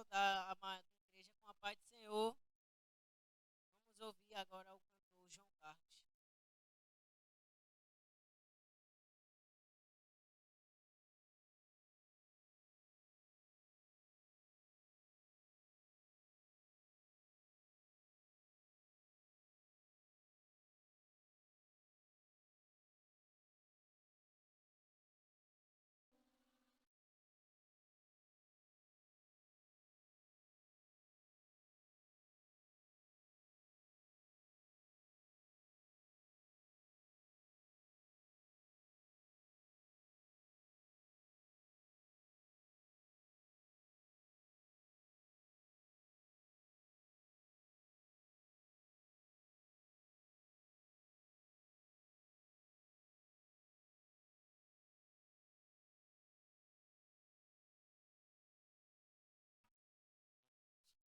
saudar a amada igreja com a paz do Senhor. Vamos ouvir agora o cantor João Carlos.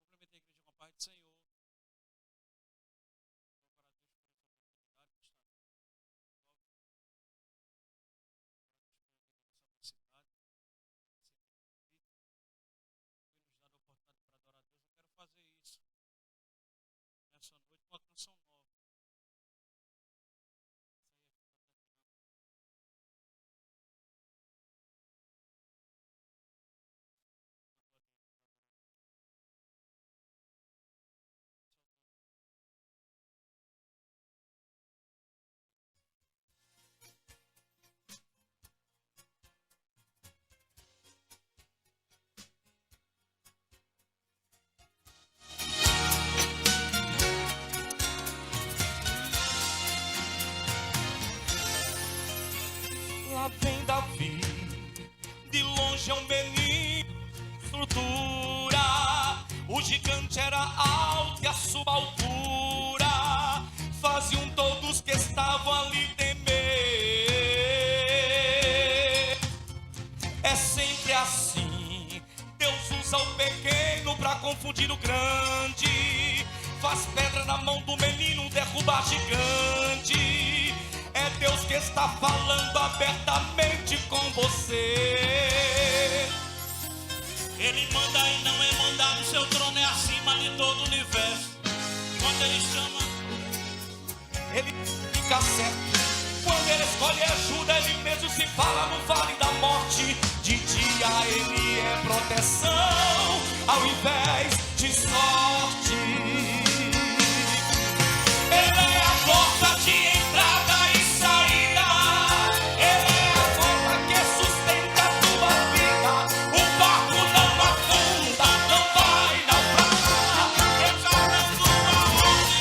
Cumprimento a igreja com a paz do Senhor. Louvar a Deus por essa oportunidade de estar aqui nessa cidade, foi nos dado a oportunidade para adorar a Deus. Eu quero fazer isso nessa noite com uma canção nova. Lá vem Davi, de longe é um menino, estrutura. O gigante era alto e a sua altura faziam todos que estavam ali temer. É sempre assim, Deus usa o pequeno para confundir o grande. Faz pedra na mão do menino, derruba gigante. É Deus que está falando abertamente com você. Ele manda e não é mandado, seu trono é acima de todo o universo. Quando ele chama, ele fica certo. Quando ele escolhe ajuda, ele mesmo se fala no vale da morte. De dia ele é proteção, ao invés de sorte. Ele é a porta de entrada e saída. Ele é a porta que sustenta a tua vida. O barco não afunda, não vai naufragar. Exalando aonde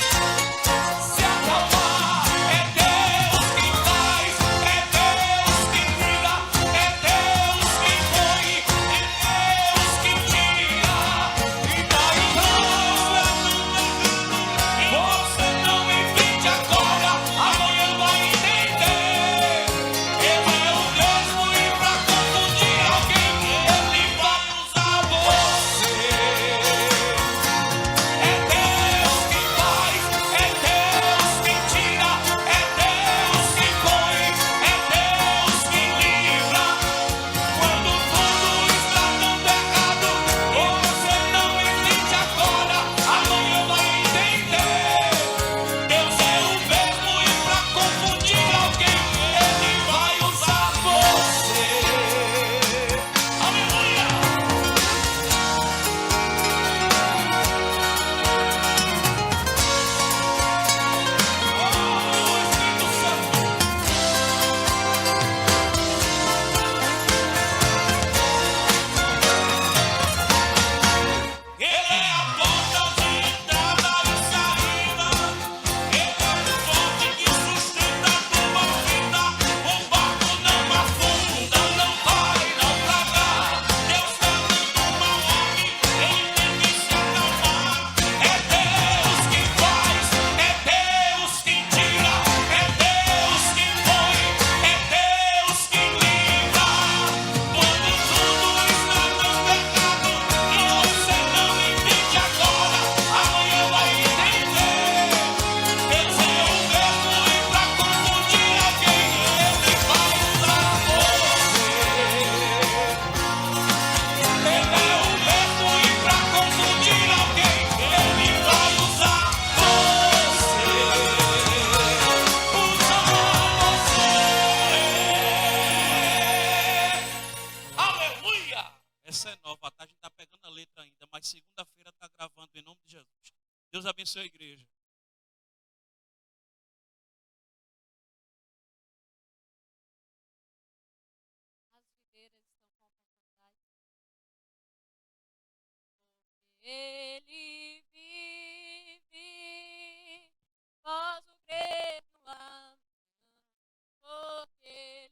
se acalmar. É Deus quem faz, é Deus quem cuida, é Deus quem põe, é Deus quem tira. E daí você não enfia. Deus abençoe a igreja. As videiras estão com oportunidade. Ele vive, posso crer no amanhã, porque ele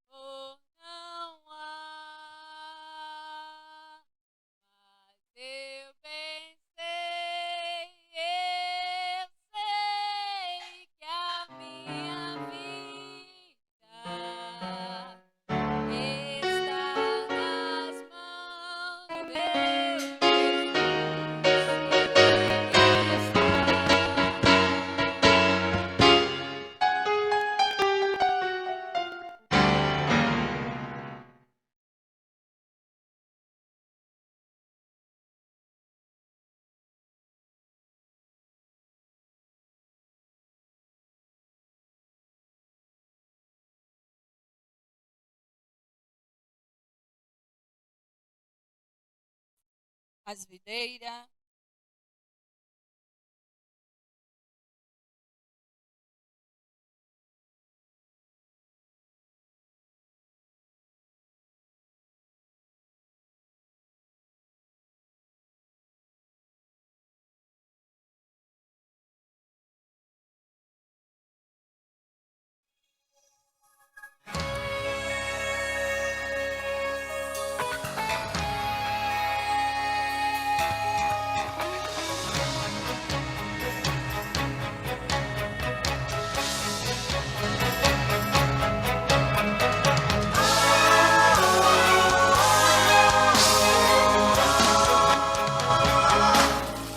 temor não há, mas eu bem sei, eu sei que a minha vida está nas mãos de Deus, as videiras.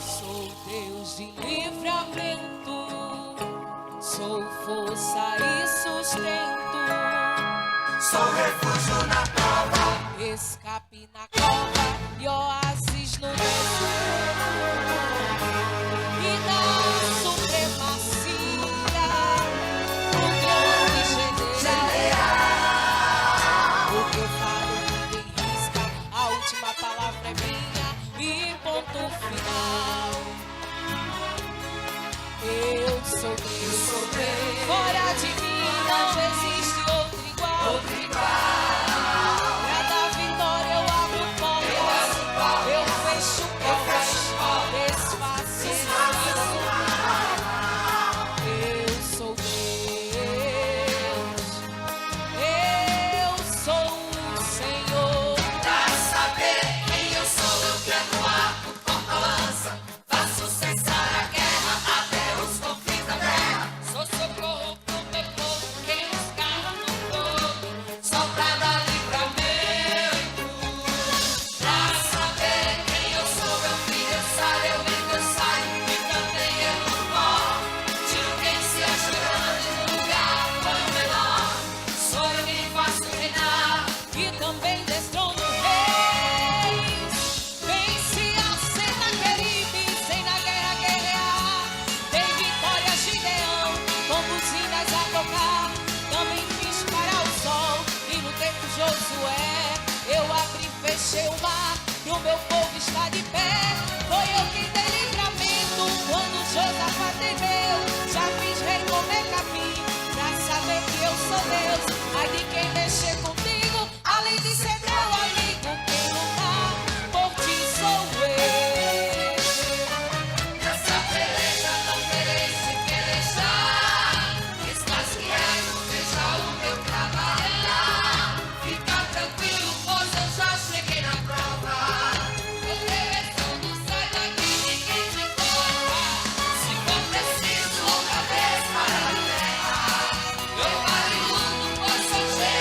Sou Deus de livramento, sou força e sustento, Sou refúgio na prova, escape na cova e oásis no deserto, e na supremacia o trono general. O que eu falo ninguém risca, a última palavra é minha e ponto final. Eu sou Deus, fora de mim não existe outro igual. Cada vitória eu abro portas, eu fecho portas, desfaço. Eu sou Deus, eu sou o Senhor. pra saber quem eu sou, eu quebro arco, corto a lança, faço cessar a guerra até os confins da terra. Sou socorro pro meu povo, quem escala no fogo. Só pra dar livramento, pra saber quem eu sou, eu vim dançar, eu vim dançar e também eu não morro. Tiro quem se acha grande no lugar, põe o menor. Sou eu quem faço reinar. E também destrono reis. Vence a Senaqueribe, sem na guerra guerrear. Tem vitórias de leão, com buzinas a tocar. Também fiz para o sol, e no tempo Josué eu abri e fechei o mar, e o meu povo está de pé. Foi eu que dei livramento, quando Josafá temeu. Já fiz rei comer capim, pra saber que eu sou Deus. Ai de quem mexer comigo, além de ser meu amigo, quem lutar por ti sou eu. Nessa peleja não terei se pelejar. Estás quieto, veja o meu trabalhar. Fica tranquilo, pois eu já cheguei na prova. O teu não sai daqui, ninguém te encontra. Se for preciso, outra vez para a terra. Eu vale o mundo, pois sou cheio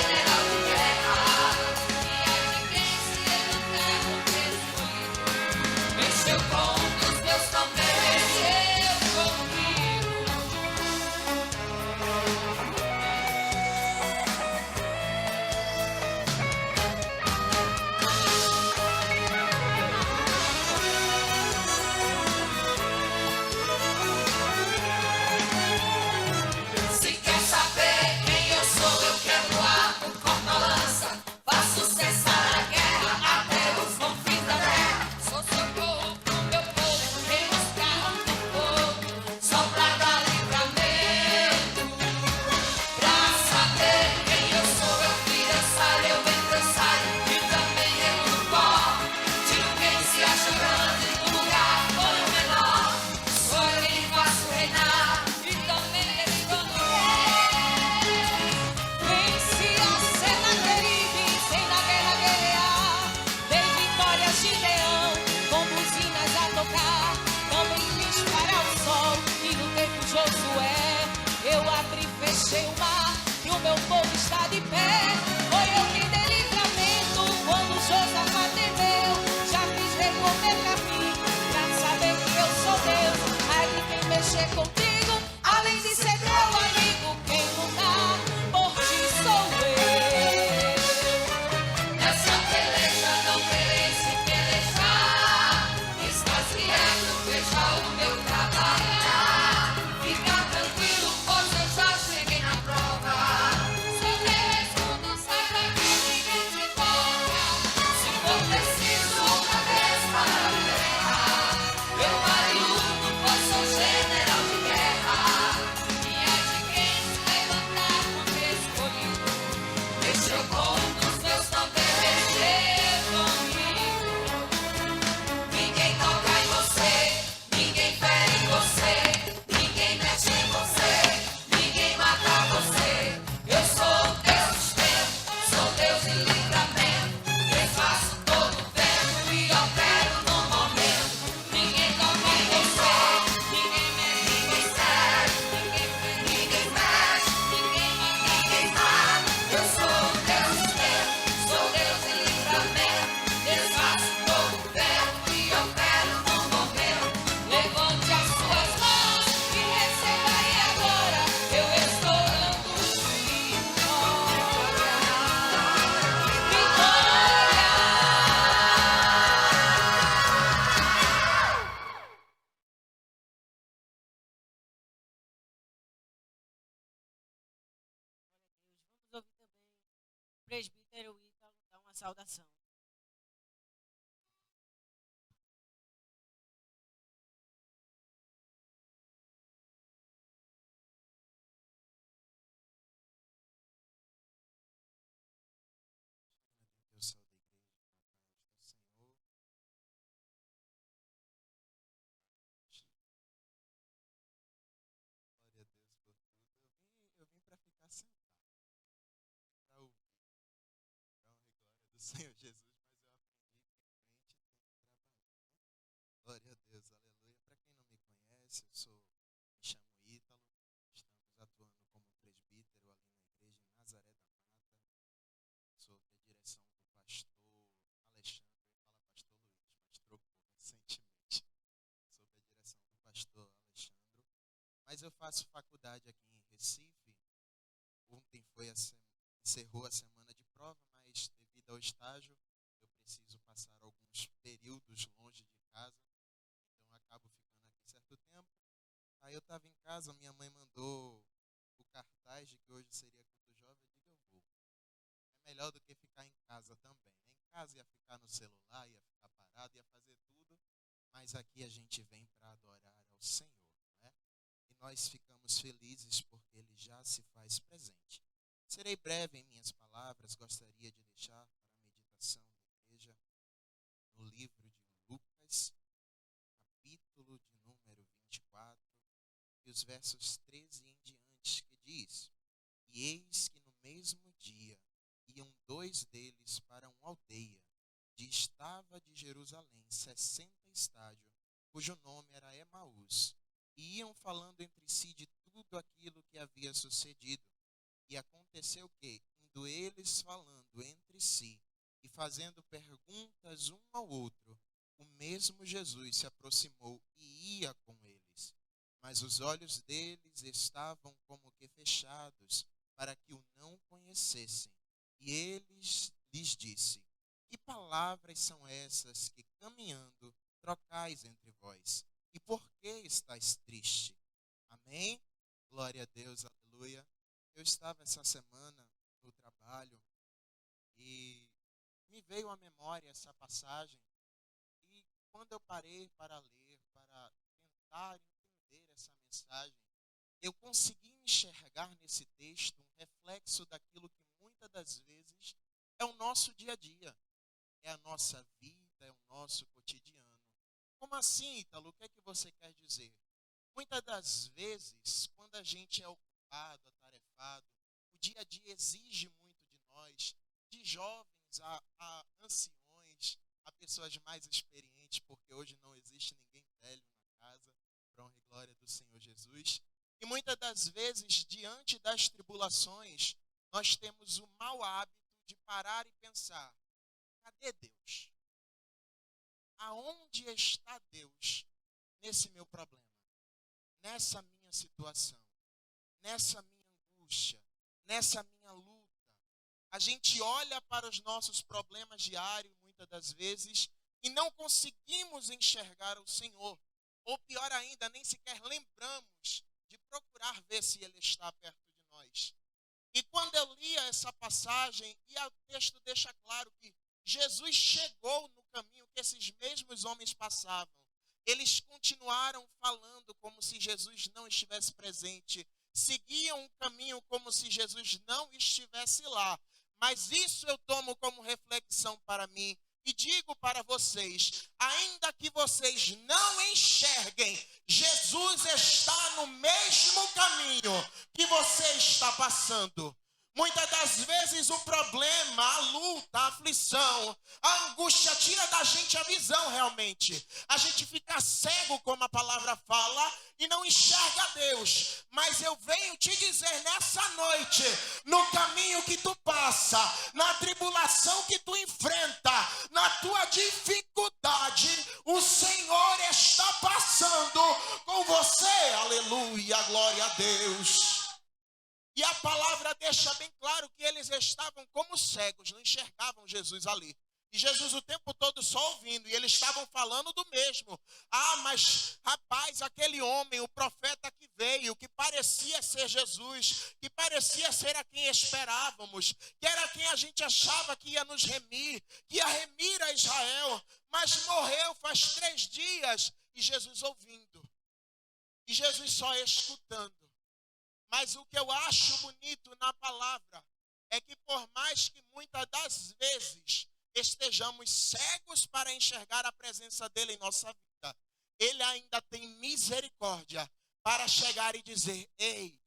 meu trabalhar. Fica tranquilo, pois eu já cheguei na prova. Se eu respondo, saiba que ninguém se toca. Se for preciso outra vez para a guerra, eu luto, pois sou general de guerra. E é de quem se levantar contra escolhido. Deixa eu com os meus não mexer comigo. Ninguém toca em você, ninguém fere em você, ninguém mexe em você, ninguém mata você. Eu sou Deus sustento, sou Deus de livramento. Desfaço todo o vento e opero no momento. Ninguém toca em você, ninguém mexe, ninguém serve, ninguém mexe, ninguém mata. Eu sou Deus sustento, sou Deus de livramento. Desfaço todo o vento e opero no momento. Levante as suas mãos e receba aí agora. Eu estou dando vitória. Vamos ouvir também o presbítero Ítalo dar uma saudação. Eu sou da igreja do Senhor. Glória a Deus por tudo. Eu vim para ficar sentado, para ouvir. Para honra e glória do Senhor Jesus, mas eu aprendi que crente tem que trabalhar. Glória a Deus, aleluia. Para quem não me conhece, me chamo Ítalo. Estamos atuando como presbítero ali na igreja em Nazaré da Mata. Sob a direção do pastor Alexandre, fala pastor Luiz, mas trocou recentemente. Sob a direção do pastor Alexandre. Mas eu faço faculdade aqui em Recife. Ontem encerrou a semana de prova, mas devido ao estágio, eu preciso passar alguns períodos longe de casa. Então eu acabo ficando aqui certo tempo. Aí eu estava em casa, minha mãe mandou o cartaz de que hoje seria culto jovem. Eu digo, eu vou. É melhor do que ficar em casa também. Né? Em casa ia ficar no celular, ia ficar parado, ia fazer tudo. Mas aqui a gente vem para adorar ao Senhor. Né? E nós ficamos felizes porque Ele já se faz presente. Serei breve em minhas palavras. Gostaria de deixar para a meditação da igreja no livro de Lucas, capítulo de número 24, e os versos 13 em diante, que diz: E eis que no mesmo dia iam dois deles para uma aldeia, distava de Jerusalém 60 estádios, cujo nome era Emaús, e iam falando entre si de tudo aquilo que havia sucedido. E aconteceu que, indo eles falando entre si e fazendo perguntas um ao outro, o mesmo Jesus se aproximou e ia com eles. Mas os olhos deles estavam como que fechados, para que o não conhecessem. E ele lhes disse: Que palavras são essas que, caminhando, trocais entre vós? E por que estáis triste? Amém? Glória a Deus, aleluia. Eu estava essa semana no trabalho e me veio à memória essa passagem. E quando eu parei para ler, para tentar entender essa mensagem, eu consegui enxergar nesse texto um reflexo daquilo que muitas das vezes é o nosso dia a dia, é a nossa vida, é o nosso cotidiano. Como assim, Ítalo? O que é que você quer dizer? Muitas das vezes, quando a gente é ocupado, atarefado, o dia a dia exige muito de nós, de jovens a anciões, a pessoas mais experientes, porque hoje não existe ninguém velho na casa, para honra e glória do Senhor Jesus. E muitas das vezes, diante das tribulações, nós temos o mau hábito de parar e pensar: cadê Deus? Aonde está Deus nesse meu problema? Nessa minha situação? Nessa minha angústia? Nessa minha luta? A gente olha para os nossos problemas diários, muitas das vezes, e não conseguimos enxergar o Senhor. ou pior ainda, nem sequer lembramos de procurar ver se ele está perto de nós. E quando eu lia essa passagem, e o texto deixa claro que Jesus chegou no caminho que esses mesmos homens passavam. Eles continuaram falando como se Jesus não estivesse presente. Seguiam o caminho como se Jesus não estivesse lá. Mas isso eu tomo como reflexão para mim. E digo para vocês, ainda que vocês não enxerguem, Jesus está no mesmo caminho que você está passando. Muitas das vezes o problema, a luta, a aflição, a angústia tira da gente a visão realmente. A gente fica cego, como a palavra fala, e não enxerga Deus. Mas eu venho te dizer nessa noite, no caminho que tu passa, na tribulação que tu enfrenta, na tua dificuldade, o Senhor está passando com você. Aleluia, glória a Deus. E a palavra deixa bem claro que eles estavam como cegos, não enxergavam Jesus ali. E Jesus o tempo todo só ouvindo, e eles estavam falando do mesmo. Ah, mas rapaz, aquele homem, o profeta que veio, que parecia ser Jesus, que parecia ser a quem esperávamos, que era quem a gente achava que ia nos remir, que ia remir a Israel, mas morreu faz 3 dias, e Jesus ouvindo, e Jesus só escutando. Mas o que eu acho bonito na palavra é que por mais que muitas das vezes estejamos cegos para enxergar a presença dele em nossa vida, ele ainda tem misericórdia para chegar e dizer: ei,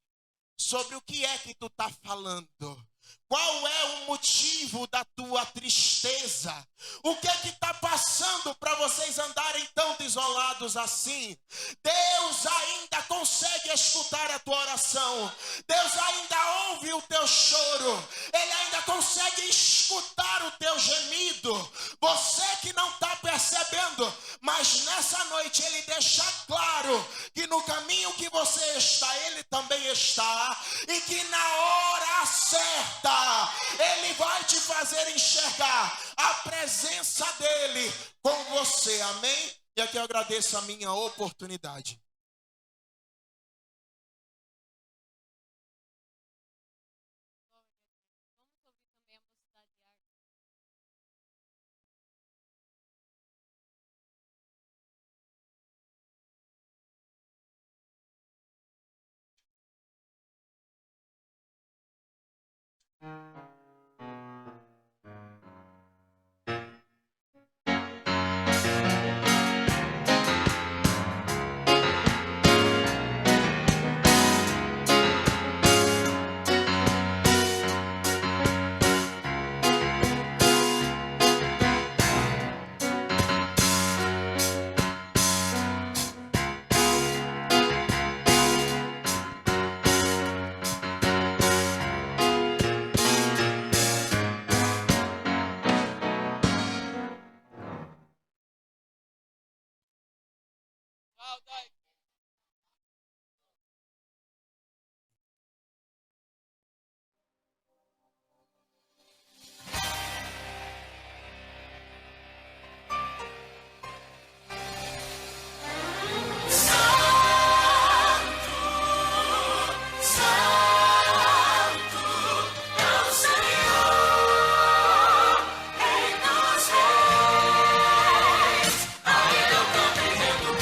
sobre o que é que tu está falando? Qual é o motivo da tua tristeza? O que é que está passando para vocês andarem tão desolados assim? Deus ainda consegue escutar a tua oração. Deus ainda ouve o teu choro. Ele ainda consegue escutar o teu gemido. Você que não está percebendo, mas nessa noite ele deixa claro que no caminho que você está, ele também está. E que na hora certa, ele vai te fazer enxergar a presença dele com você, amém? E aqui eu agradeço a minha oportunidade. Vamos ouvir também a mocidade de arte. Ainda eu compreendo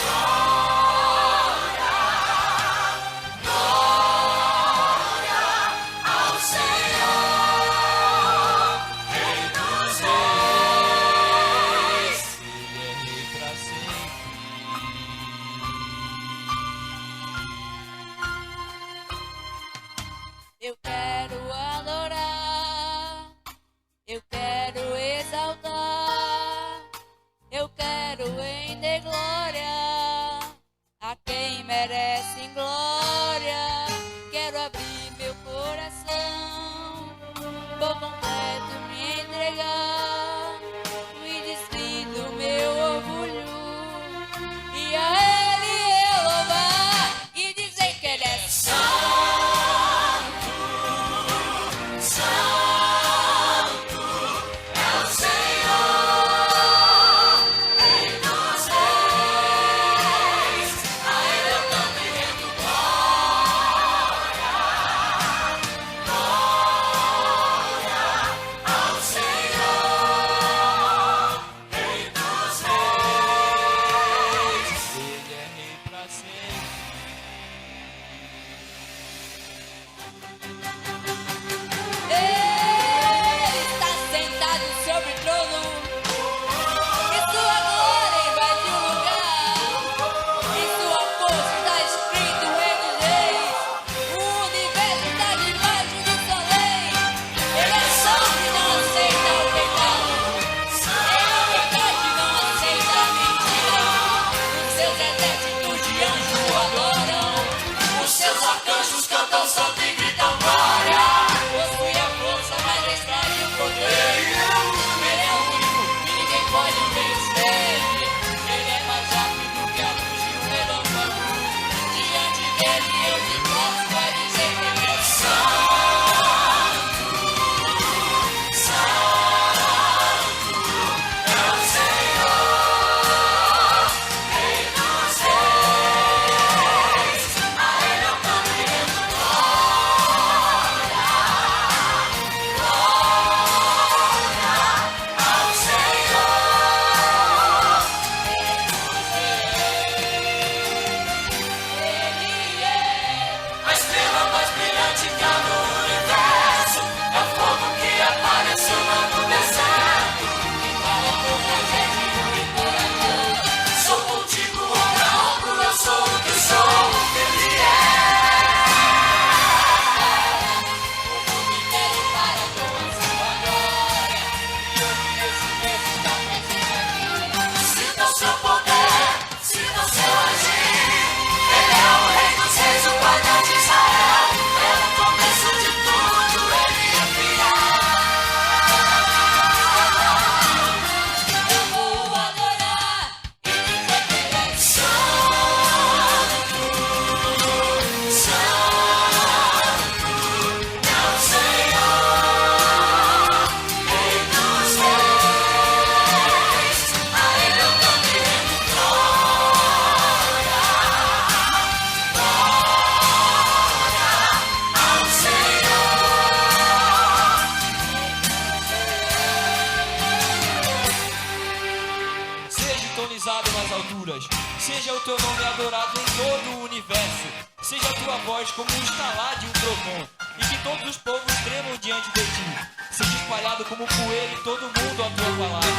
o teu nome adorado em todo o universo. Seja a tua voz como um estalar de um trovão, e que todos os povos tremam diante de ti. Seja espalhado como poeira em todo mundo a tua palavra,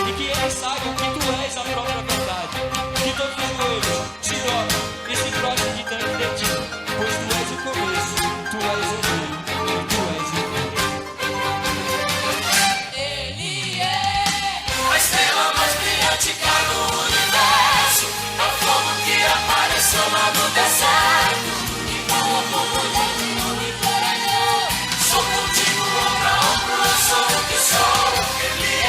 e que eles saibam que tu és a própria verdade. Que todos os joelhos se dobrem e se prostrem diante de ti, pois tu és o começo, tu és o fim, tu és o fim. Ele é A estrela mais brilhante que há no universo, é o fogo que apareceu lá no deserto. Sou contigo, ombro a ombro, eu sou o que sou. Ele é.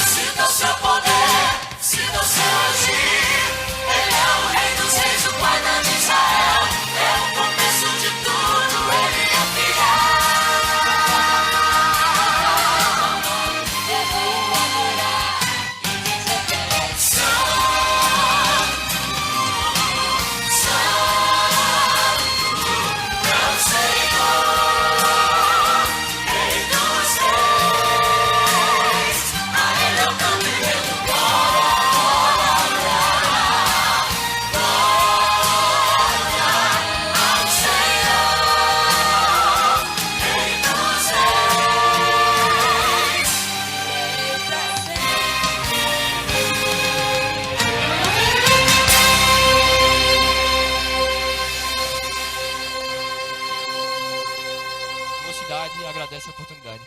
Sinta o seu poder, sinta o seu agir. Ele é o rei dos reis, o guarda de Israel. É o começo de tudo, ele é fiel. Eu vou adorar e dizer que ele é santo, santo. É o Senhor, rei dos reis. A ele eu canto e grito glória, ao Senhor, rei dos reis. Mocidade agradece a oportunidade.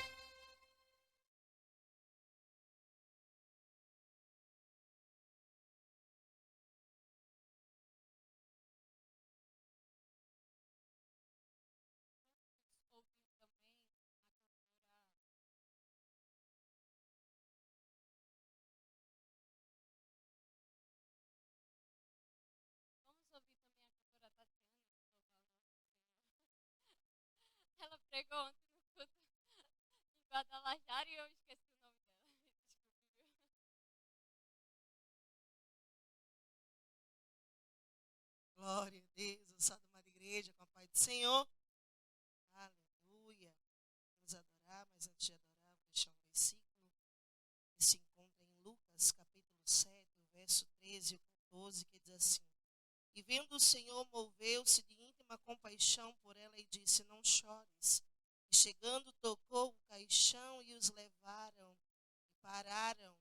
Vamos ouvir também a cantora Tatiana, ela pregou ontem no culto em Guadalajara e eu esqueci o nome dela. Desculpe, viu? Glória a Deus, eu sou da amada igreja, com a paz do Senhor. Aleluia. Vamos adorar, mas antes de adorar, vou deixar um versículo que se encontra em Lucas, capítulo 7, verso 13 e 14, que diz assim: E vendo o Senhor, moveu-se de íntima compaixão por ela e disse: Não chores. E chegando, tocou o caixão e os levaram e pararam.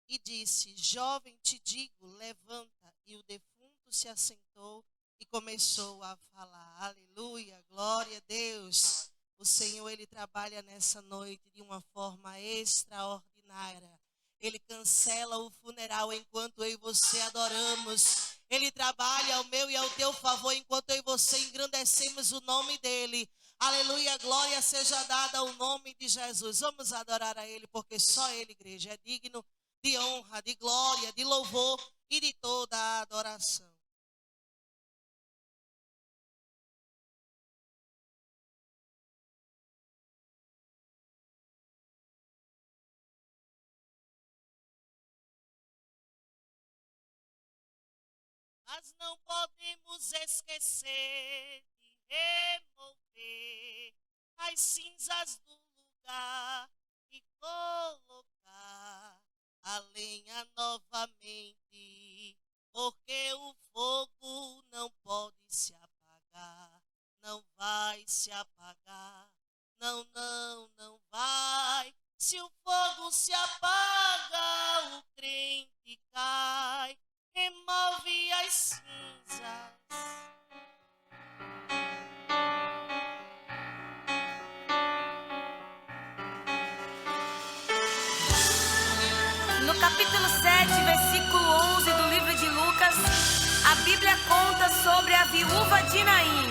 E disse: Jovem, te digo, levanta. E o defunto se assentou e começou a falar. Aleluia, glória a Deus. O Senhor, Ele trabalha nessa noite de uma forma extraordinária. Ele cancela o funeral enquanto eu e você adoramos. Ele trabalha ao meu e ao teu favor enquanto eu e você engrandecemos o nome dEle. Aleluia, glória seja dada ao nome de Jesus. Vamos adorar a Ele, porque só Ele, igreja, é digno de honra, de glória, de louvor e de toda a adoração. Mas não podemos esquecer de remover as cinzas do lugar e colocar a lenha novamente, porque o fogo não pode se apagar, não vai se apagar, não vai. Se o fogo se apaga, o crente cai, remove as cinzas. No capítulo 7, versículo 11 do livro de Lucas, a Bíblia conta sobre a viúva de Naim.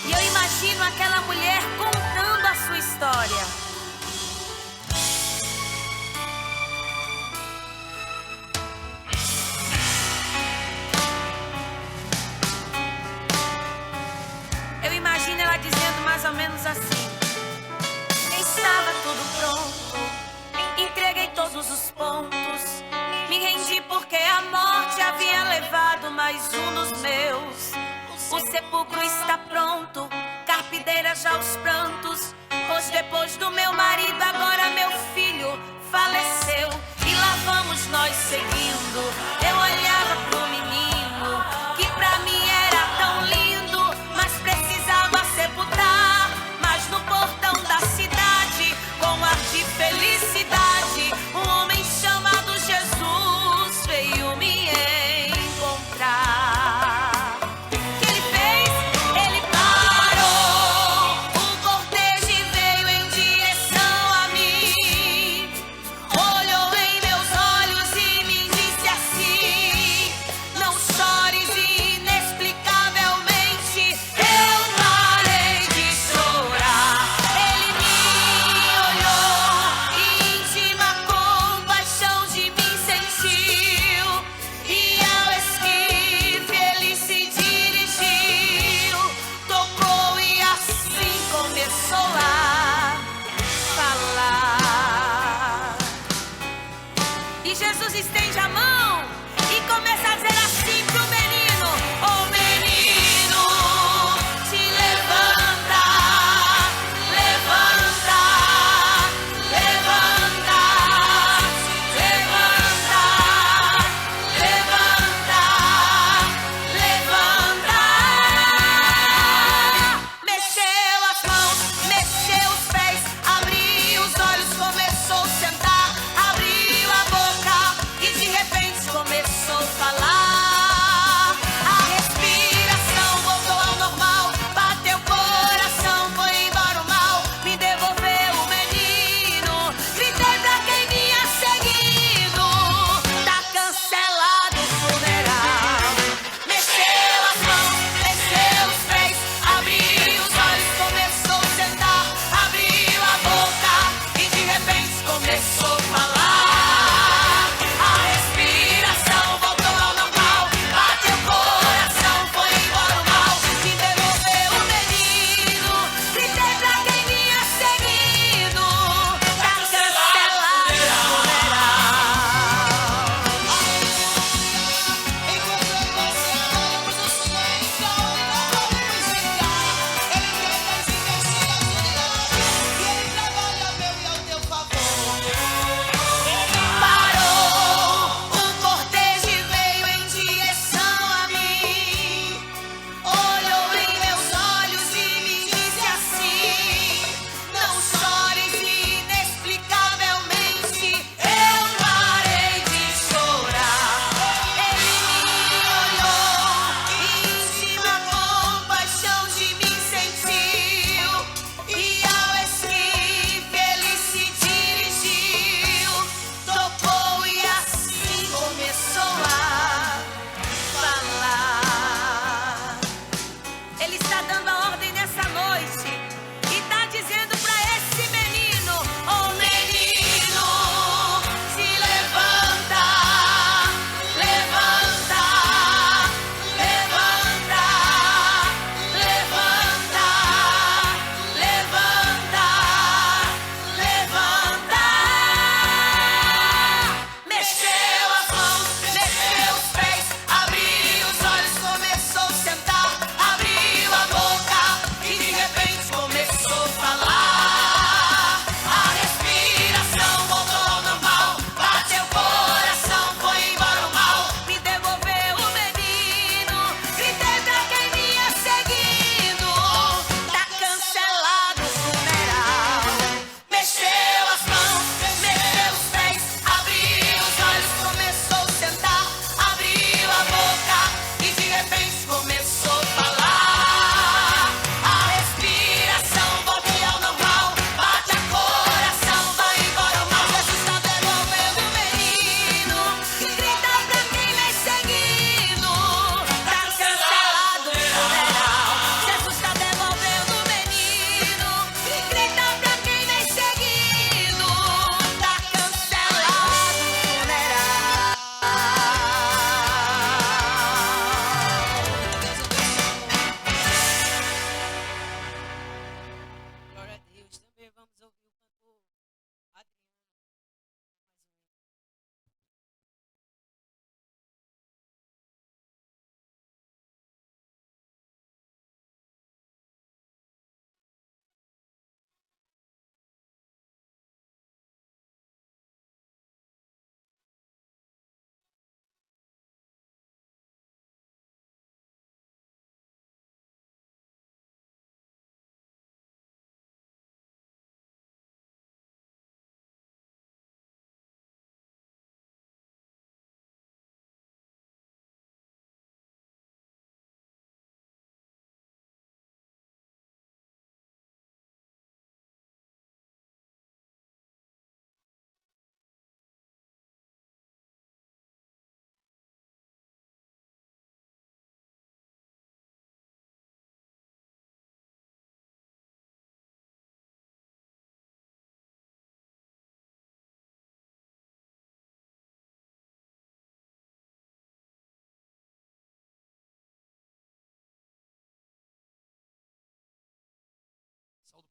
E eu imagino aquela mulher contando a sua história. Eu imagino ela dizendo mais ou menos assim: estava tudo pronto, entreguei todos os pontos, me rendi porque a morte havia levado mais um dos meus. O sepulcro está pronto, carpe choradeira, já os prantos, pois depois do meu marido agora meu filho faleceu. E lá vamos nós seguindo. Eu olhava pro menino que pra mim era tão lindo, mas precisava sepultar. Mas no portão da cidade, com ar de felicidade, um homem chamado Jesus veio me encontrar. O que ele fez? Ele parou o cortejo e veio em direção a mim.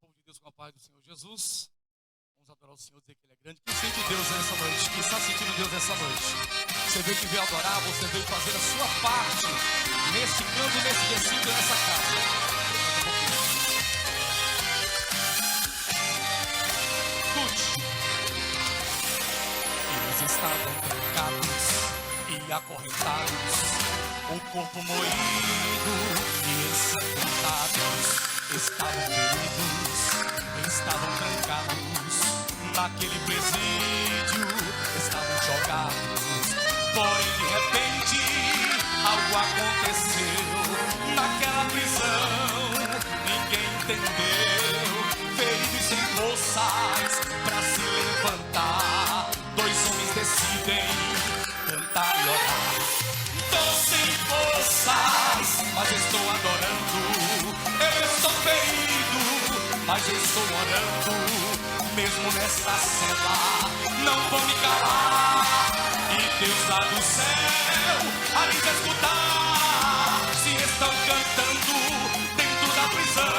povo de Deus, com a paz do Senhor Jesus. Vamos adorar o Senhor, dizer que Ele é grande. Quem sente Deus nessa noite? Quem está sentindo Deus nessa noite? Você veio que veio adorar, você veio fazer a sua parte nesse canto, nesse recinto, nessa casa. Escute. Eles estavam trancados e acorrentados, o corpo moído e ensanguentados. Estavam feridos, estavam trancados, naquele presídio estavam jogados. Porém, de repente, algo aconteceu naquela prisão, ninguém entendeu. Feridos sem forças pra se levantar, dois homens decidem cantar e orar. Tô sem forças, mas estou adorando. Eu estou ferido, mas estou orando. Mesmo nesta cela, não vou me calar. E Deus lá do céu, ali vai escutar. Se estão cantando dentro da prisão,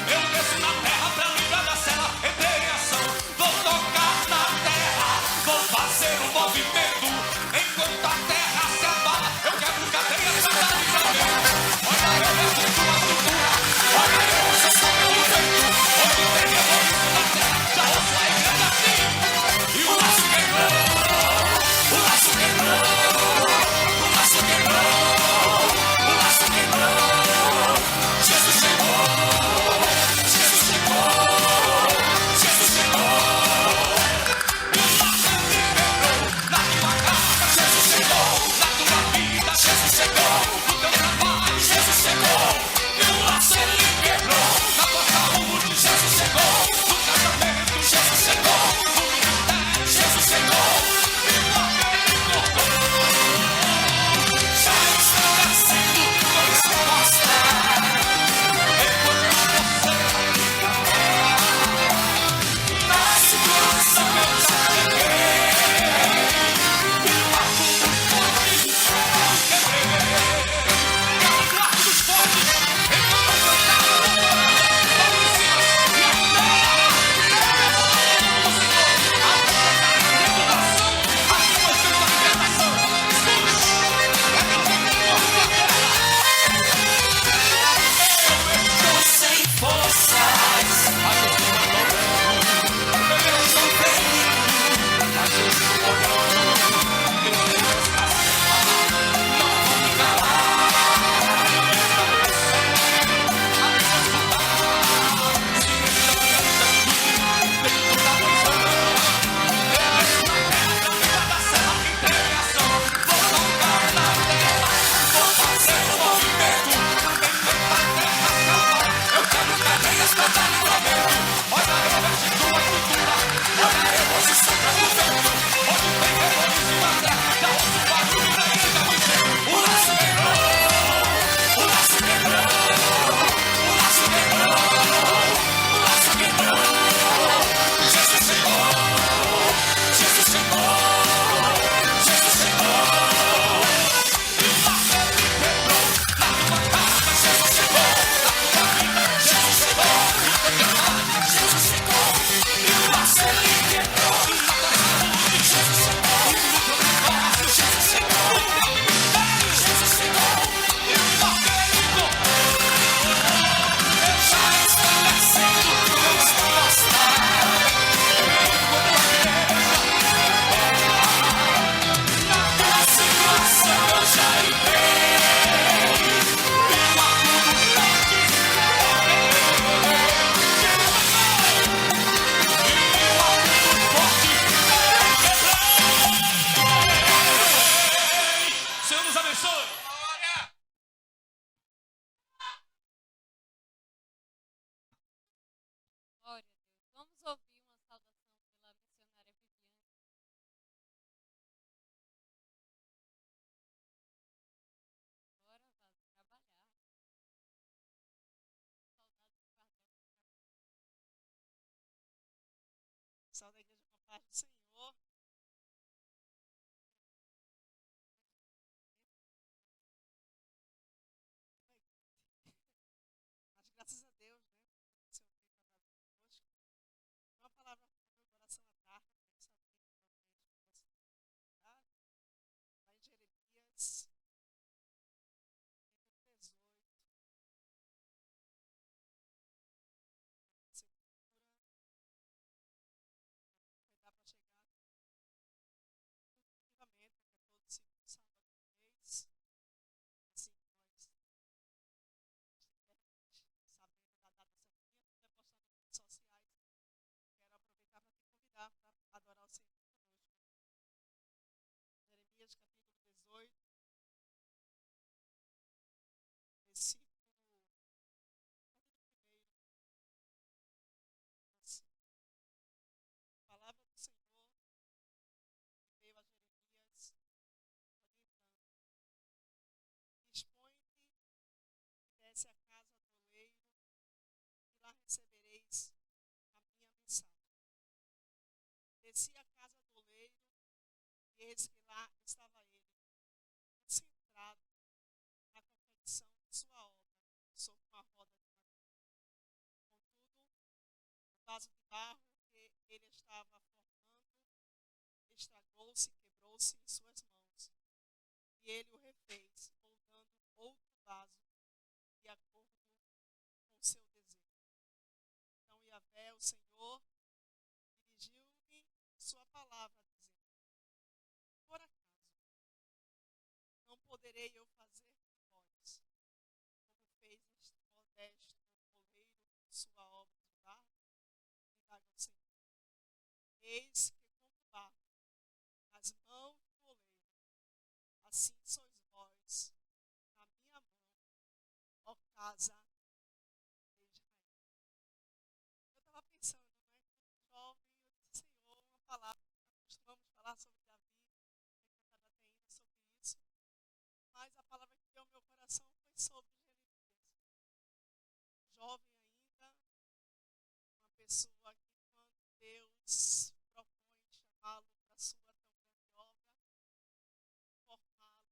eu desço na terra pra livrar da cela. Entrei em ação, vou tocar na terra, vou fazer um movimento. Enquanto a terra se abala, eu quebro cadeias pra dar livramento. Olha, eu vejo tua cultura, olha, eu ouço o som do vento. Onde tem revolução na terra, já ouço a igreja assim. E o laço quebrou, o laço quebrou, o laço quebrou, o laço quebrou. Jesus chegou, Jesus chegou, Jesus chegou. E o laço me quebrou na tua casa, Jesus chegou. Na tua vida, Jesus chegou. No teu trabalho, Jesus chegou. E o laço ele quebrou na tua saúde, Jesus chegou. No casamento, Jesus chegou. No ministério, Jesus chegou. E o laço ele cortou. Já está nascendo tua resposta. Enquanto você na situação eu já cheguei. E o arco dos fortes eu quebrei. E o arco dos fortes enquanto eu cantava vamos em cima e até o Senhor a tribulação, assim foi feita a libertação. Escute, é meu reino por terra. Eu estou sem forças, mas eu estou adorando. Eu estou ferido, mas eu estou orando. Mesmo nesta cela, não vou me calar. E Deus lá do céu, a me escutar. Se estão cantando dentro da prisão, eu desço na terra pra livrar da cela. Entrei em ação, vou tocar na terra, vou fazer um movimento. Enquanto a terra se abala, eu quebro cadeias pra dar livramento. Olha, eu vejo tua cultura, olha, eu ouço o som do vento. Onde tem revolução na terra, já ouço o barulho da igreja dizer: o laço quebrou, o laço quebrou, o laço quebrou, o laço quebrou. Jesus chegou, Jesus chegou, Jesus chegou. E o laço ele quebrou na tua casa, Jesus chegou. Na tua vida, Jesus chegou. No teu trabalho, Jesus chegou. E o laço ele quebrou na tua saúde, Jesus chegou. No teu negócio, Jesus chegou. No ministério, Jesus chegou. E o laço ele cortou. Eu já estou nascendo tua resposta. Enquanto a igreja na tua situação eu já entrei. E o arco dos fortes eu quebrei. E o arco dos fortes eu quebrei. Senhor nos abençoe. Glória a Deus. Vamos ouvir uma saudação pela missionária Viviane. Agora vamos trabalhar. Salve a igreja com a paz do Senhor. Mas graças a Deus, né? desci à casa do oleiro, e eis que lá estava ele, concentrado na confecção de sua obra, sobre uma roda de madeira. Contudo, o vaso de barro que ele estava formando estragou-se e quebrou-se em suas mãos. E ele o refez, moldando outro vaso, de acordo com o seu desejo. Então Yahvé, o Senhor, dirigiu-me sua palavra, dizendo: por acaso não poderei eu fazer por vós, como fez este modesto oleiro com sua obra de barro? Indaga o Senhor. Eis que como barro nas mãos do oleiro, assim sois vós na minha mão, ó casa de Israel. Eu estava pensando, né, como jovem, eu disse: Senhor, uma palavra, costumamos falar sobre Davi, cada tem sobre isso, mas a palavra que deu ao meu coração foi sobre Jeremias. Jovem ainda, uma pessoa que, quando Deus propõe chamá-lo para a sua tão grande obra, formá-lo,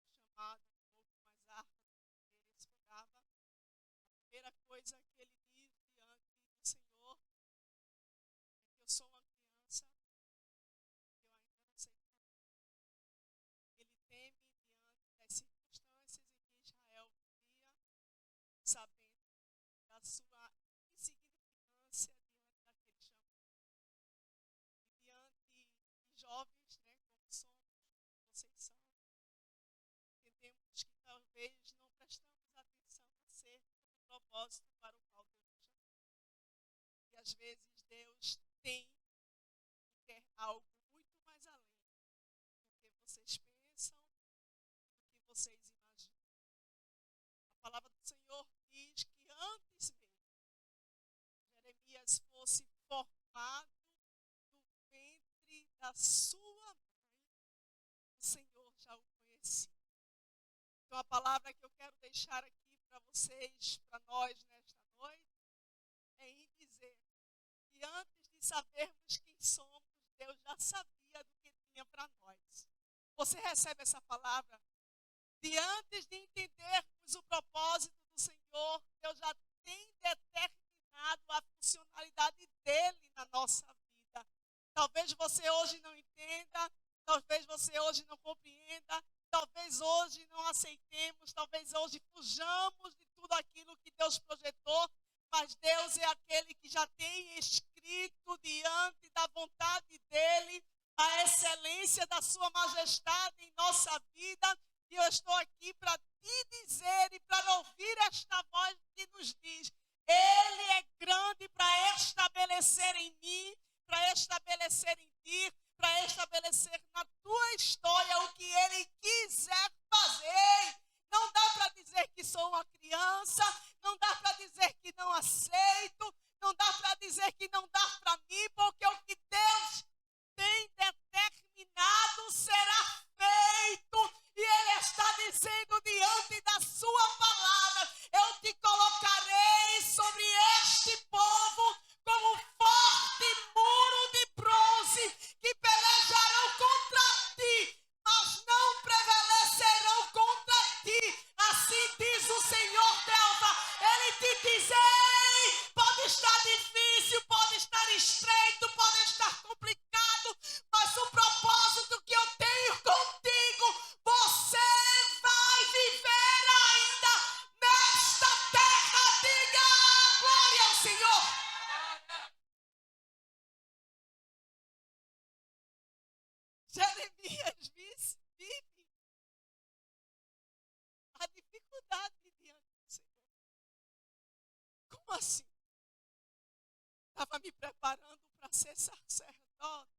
chamado um pouco mais árduo do que ele esperava, a primeira coisa que ele diz diante do Senhor é que eu sou uma criança, que eu ainda não sei como. Ele teme diante das circunstâncias em que Israel vivia, sabendo da sua insignificância diante daquele chamado. E diante de jovens, né, como somos, vocês são, entendemos que talvez não prestamos atenção acerca do propósito para o qual Deus nos chamou. E às vezes Deus tem e quer algo muito mais além do que vocês pensam, do que vocês imaginam. A palavra do Senhor diz que antes mesmo Jeremias fosse formado no ventre da sua mãe, o Senhor já o conhecia. Então a palavra que eu quero deixar aqui para vocês, para nós nesta noite, é em dizer que antes de sabermos quem somos, Deus já sabia do que tinha para nós. Você recebe essa palavra? De antes de entendermos o propósito do Senhor, Deus já tem determinado a funcionalidade dele na nossa vida. Talvez você hoje não entenda, talvez você hoje não compreenda, talvez hoje não aceitemos, talvez hoje fujamos de tudo aquilo que Deus projetou, mas Deus é aquele que já tem escrito diante da vontade dele a excelência da sua majestade em nossa vida. E eu estou aqui para te dizer e para ouvir esta voz que nos diz: Ele é grande para estabelecer em mim, para estabelecer em ti, para estabelecer na tua história o que Ele quiser fazer. Não dá para dizer que sou uma criança, não dá para dizer que não aceito, não dá para dizer que não dá para mim, porque o que Deus tem determinado será feito. E Ele está dizendo diante da sua palavra: eu te colocarei sobre este povo como um forte muro de bronze, que pelejarão contra ti, mas não prevalecerão contra ti. Assim diz o Senhor Delva. Ele te diz: ei, pode estar difícil, pode estar estreito, pode estar complicado, mas o propósito que eu tenho contigo, você vai viver ainda nesta terra. Diga glória ao Senhor. Jeremias vive a dificuldade diante do Senhor. Como assim? Estava me preparando para ser sacerdote.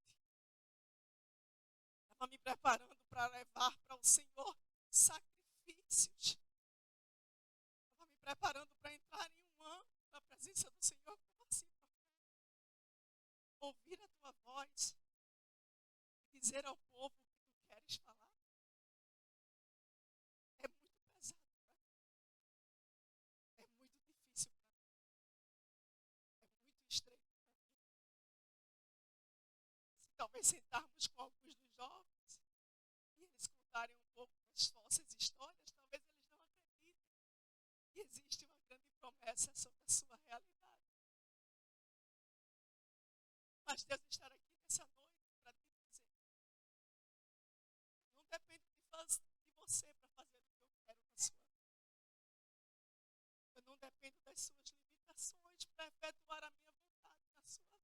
Estava me preparando para levar para o Senhor sacrifícios. Estava me preparando para entrar em um ano na presença do Senhor. Como assim, profeta? Ouvir a tua voz e dizer ao povo o que tu queres falar. É muito pesado para mim. É muito difícil para mim. É muito estreito para mim. talvez sentarmos com alguns dos jovens e eles contarem um pouco das nossas histórias, talvez eles não acreditem que existe uma grande promessa sobre a sua realidade. Mas Deus está aqui nessa noite para te dizer: não depende de você para fazer o que eu quero na sua vida. Eu não dependo das suas limitações para efetuar a minha vontade na sua vida.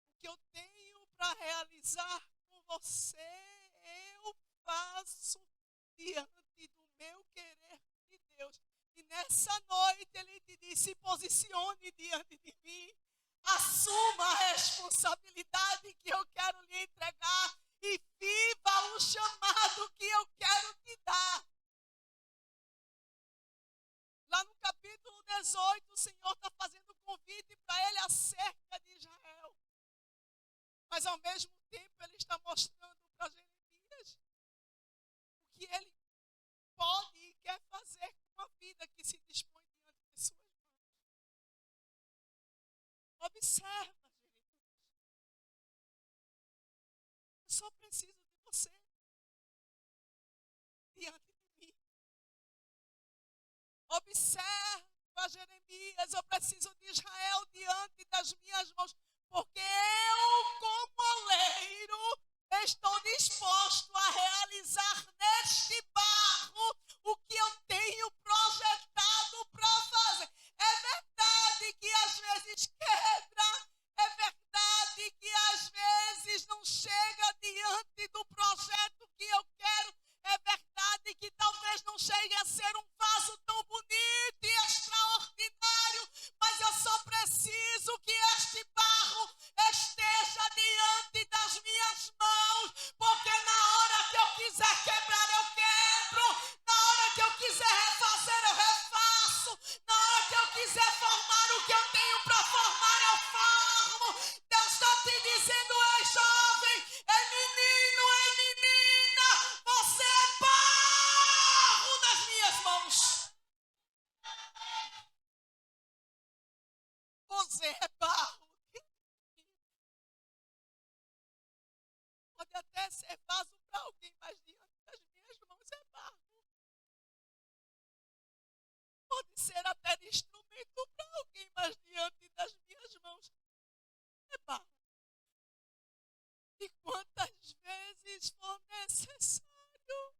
O que eu tenho para realizar com você, eu faço diante do meu querer de Deus. E nessa noite Ele te diz: se posicione diante de mim, assuma a responsabilidade que eu quero lhe entregar e viva o chamado que eu quero te dar. Lá no capítulo 18, o Senhor está fazendo convite para ele acerca de Israel. Mas ao mesmo tempo Ele está mostrando para Jeremias o que ele pode e quer fazer com a vida que se dispõe diante de suas mãos. Observa, Jeremias. Eu só preciso de você diante de mim. Observa, Jeremias, eu preciso de Israel diante das minhas mãos, porque eu, como oleiro, estou disposto a realizar neste barro o que eu tenho projetado para fazer. É verdade que às vezes quebra, é verdade que às vezes não chega diante do projeto que eu quero, é verdade que talvez não chegue a ser um vaso tão bonito e extraordinário, mas eu só preciso que este barro esteja diante das minhas mãos, porque na hora que eu quiser quebrar, eu quebro, na hora que eu quiser refazer, eu refaço, na hora que eu quiser formar o que eu tenho para formar, eu formo. Deus está te dizendo: ei jovem, ei menino, ei menina, você é barro nas minhas mãos. Você é barro. Pode até ser vaso para alguém, mas diante das minhas mãos é barro. Pode ser até instrumento para alguém, mas diante das minhas mãos é barro. E quantas vezes for necessário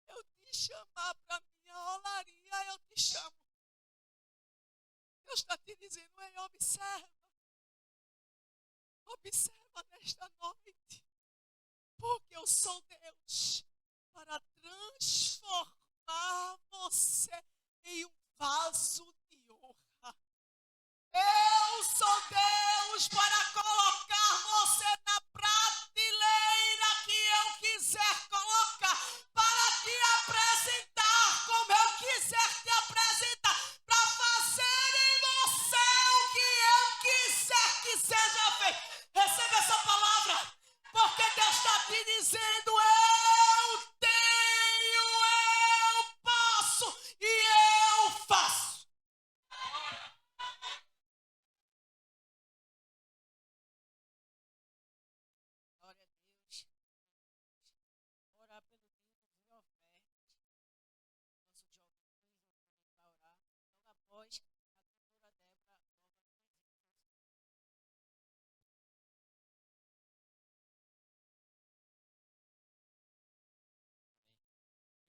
eu te chamar para minha olaria, eu te chamo. Deus está te dizendo: ei, observa. Observa nesta noite. Porque eu sou Deus para transformar você em um vaso de honra. Eu sou Deus para colocar você na prateleira que eu quiser colocar, para te apresentar como eu quiser te apresentar, para fazer em você o que eu quiser que seja feito. Receba essa palavra, porque Deus está te dizendo: eu tenho, eu posso e eu faço. Glória a Deus. Orar pelo dízimo e oferta. Nosso jovem vai orar. Logo após, a doutora Débora logo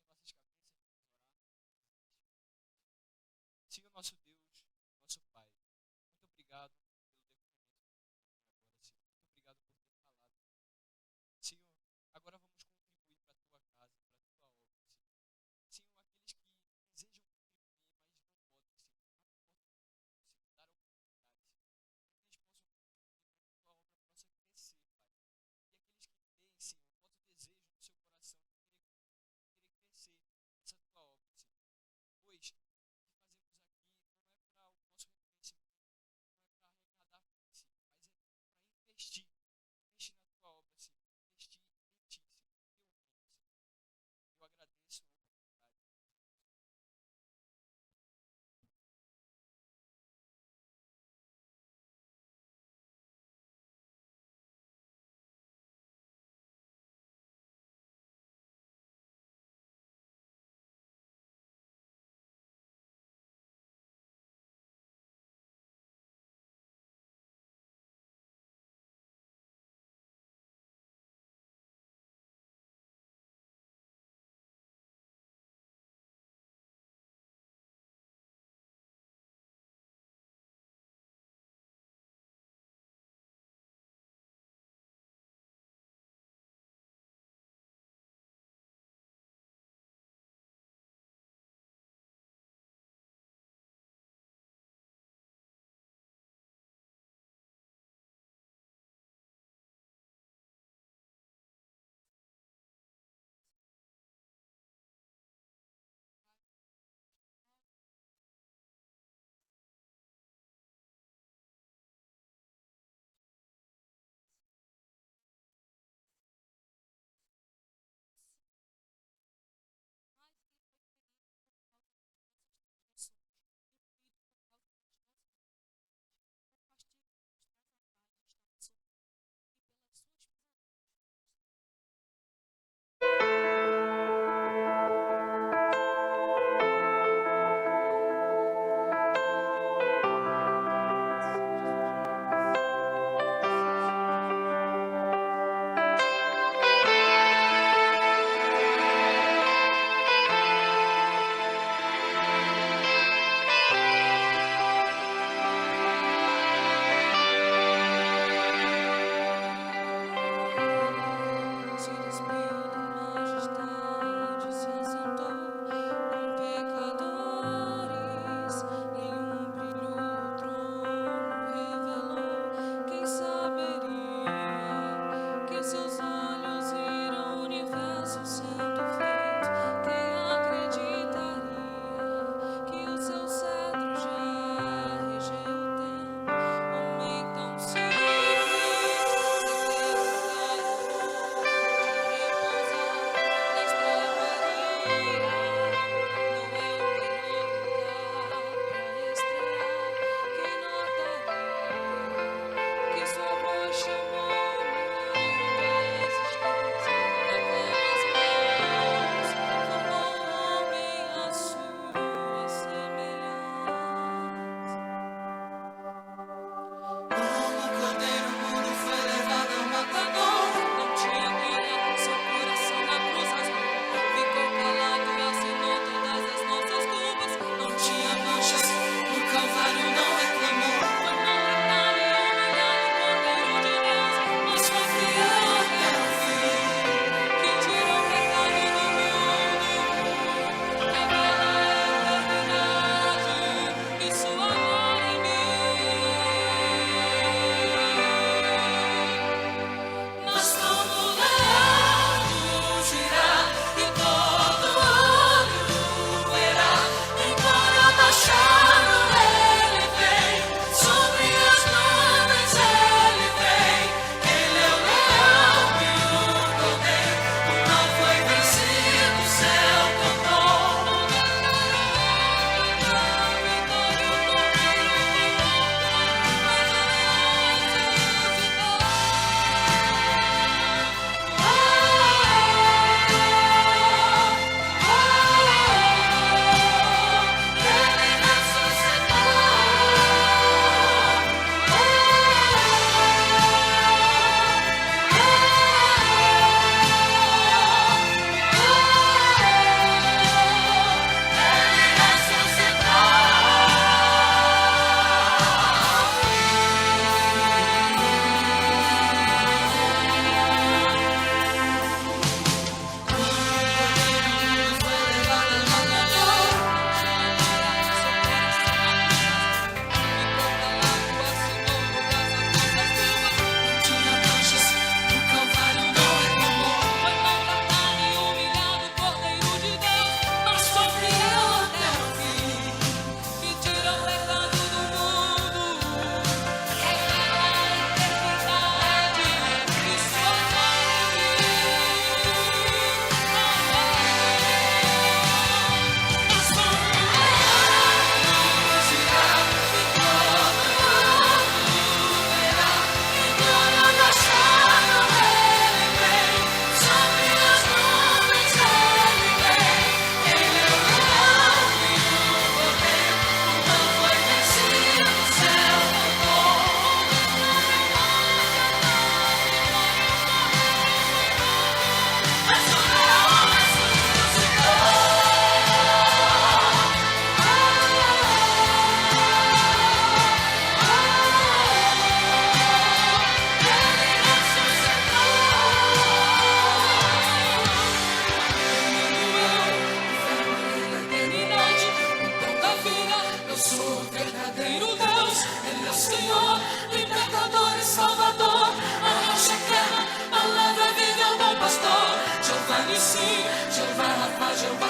Nossas cabeças, vamos orar. Senhor nosso Deus, nosso Pai, muito obrigado pelo depoimento que agora, Senhor. Muito obrigado por ter falado. Senhor, agora vamos contribuir para a tua casa, para a tua obra, Senhor. Senhor, aqueles que desejam contribuir, mas não podem, Senhor, não podem, Senhor, dar oportunidade, Senhor, para que eles possam contribuir para que a tua obra possa crescer, Pai. E aqueles que têm, Senhor, bota o desejo no seu coração de querer crescer essa tua obra, Senhor. Pois o que fazemos aqui não é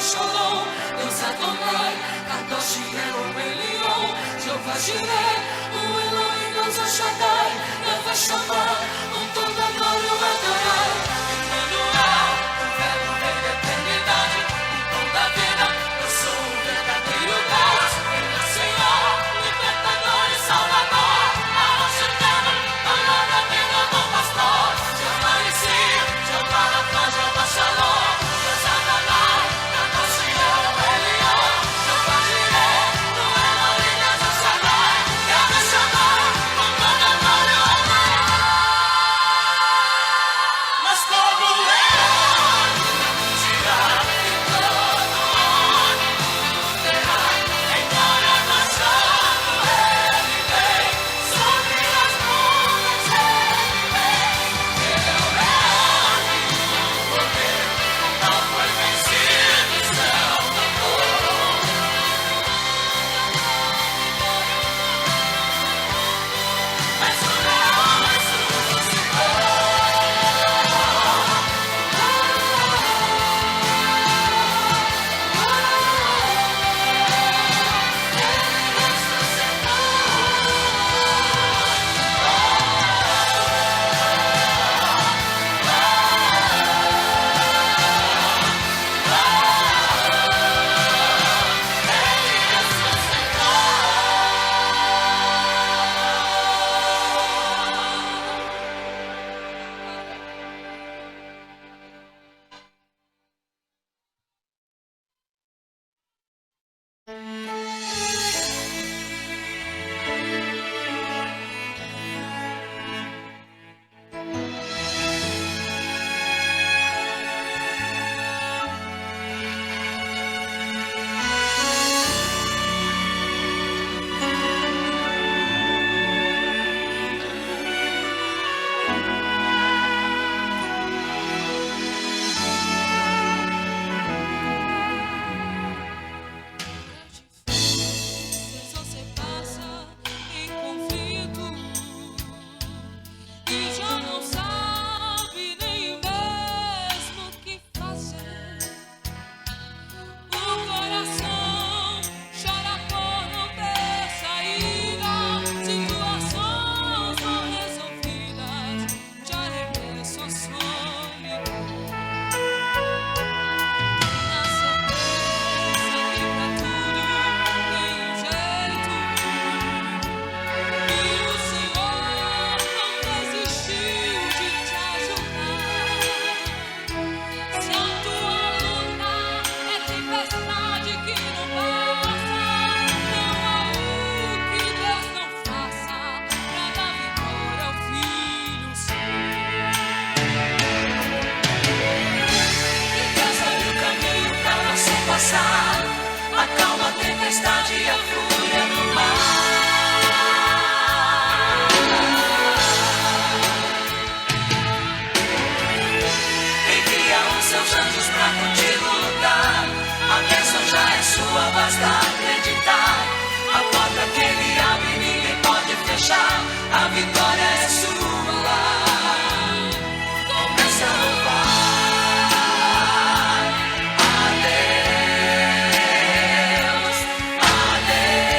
Shalom, Deus Adonai, Kadosh Elom Elion, Jeová Jireh, o Elohim, Deus Shaddai, Neve Shammah, toda glória o Adonai, Emmanuel, o verbo vem da eternidade, o pão da vida, eu sou o verdadeiro Deus, Ele é Senhor, libertador e salvador, a rocha eterna, a glória vida do pastor, Jeová Nissi, Jeová Rafa, Jeová Shalom, Deus Adonai, Kadosh Elom Elion, Jeová Jireh, o Elohim, Deus Shaddai, Neve Shammah, toda glória o Adonai. Mas como leão, tirar de todo homem, terá em glória marchando, ele vem, sobre as nuvens ele vem, ele é o leão e o poder, não foi vencido, o céu tocou. Mas o leão ressuscitou. Você passa em conflito e já não sabe nem mesmo o que fazer. O coração chora por não ter saída, situações não resolvidas, de arremesso ao sonho. Na certeza que pra tudo tem um jeito, e o Senhor não desistiu de te ajudar. Se a tua luta é tempestade que não passa, não há o que Deus não faça pra dar vitória ao filho seu. E Deus abre o caminho para você passar, acalma a tempestade e a fúria do mar. Envia os seus anjos pra contigo lutar, a bênção já é sua, basta acreditar. A porta que ele abre ninguém pode fechar, a vitória é sua. Comece a louvar a Deus, a Deus.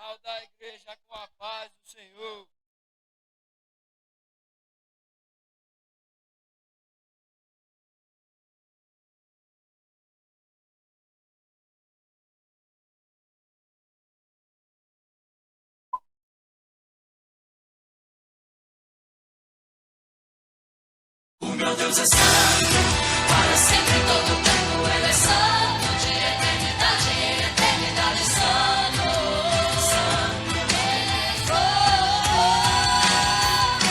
Saúda a igreja com a paz do Senhor. Para sempre, todo o tempo, Ele é santo. De eternidade em eternidade, santo.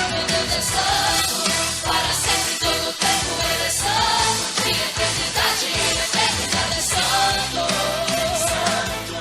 Meu Deus é santo. Para sempre, todo o tempo, Ele é santo. De eternidade em eternidade, é santo. Ele é santo.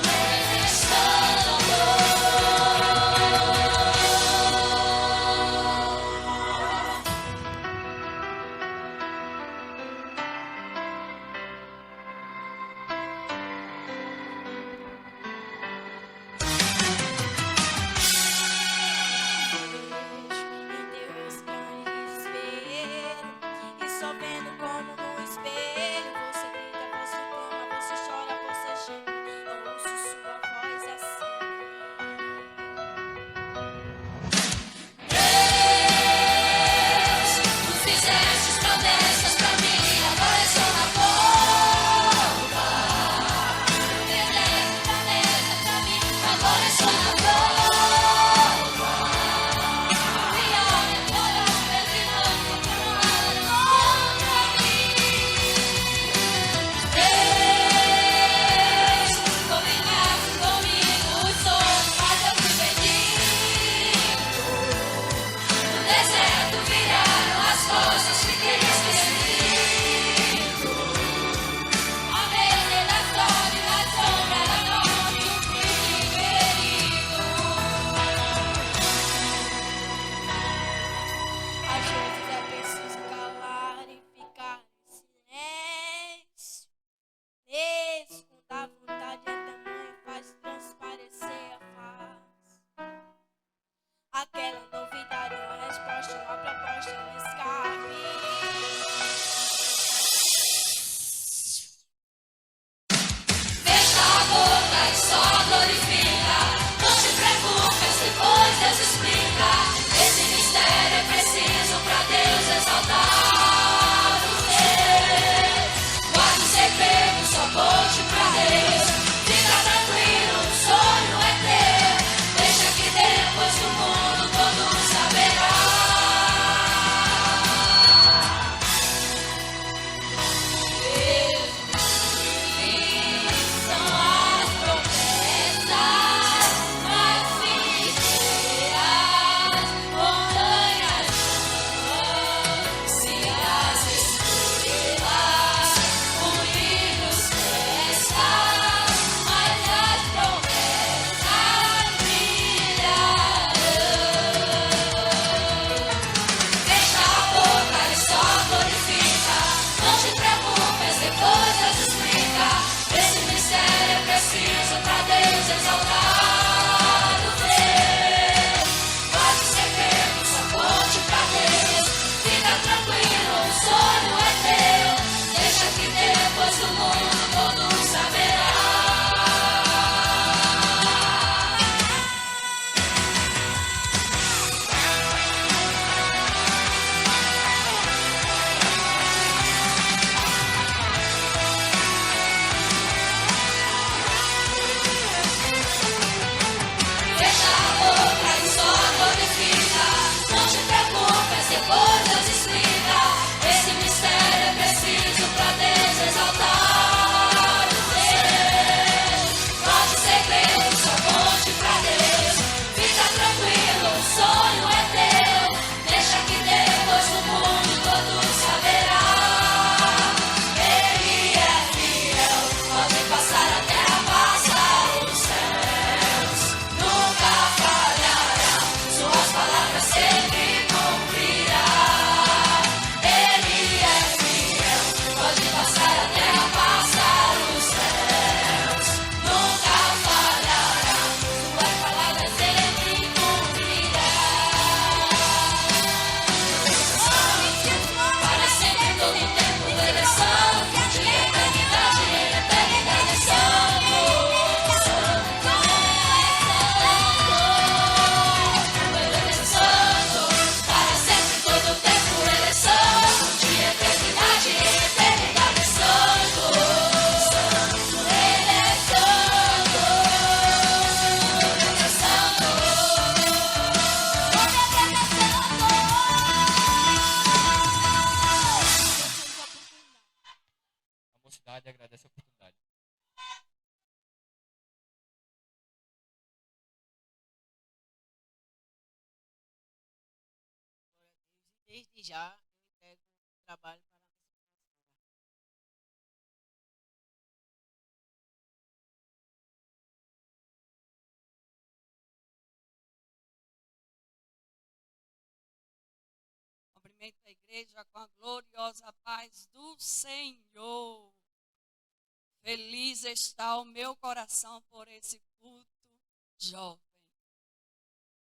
Desde já, eu entrego o trabalho para a nossa pastora. Cumprimento a igreja com a gloriosa paz do Senhor. Feliz está o meu coração por esse culto jovem.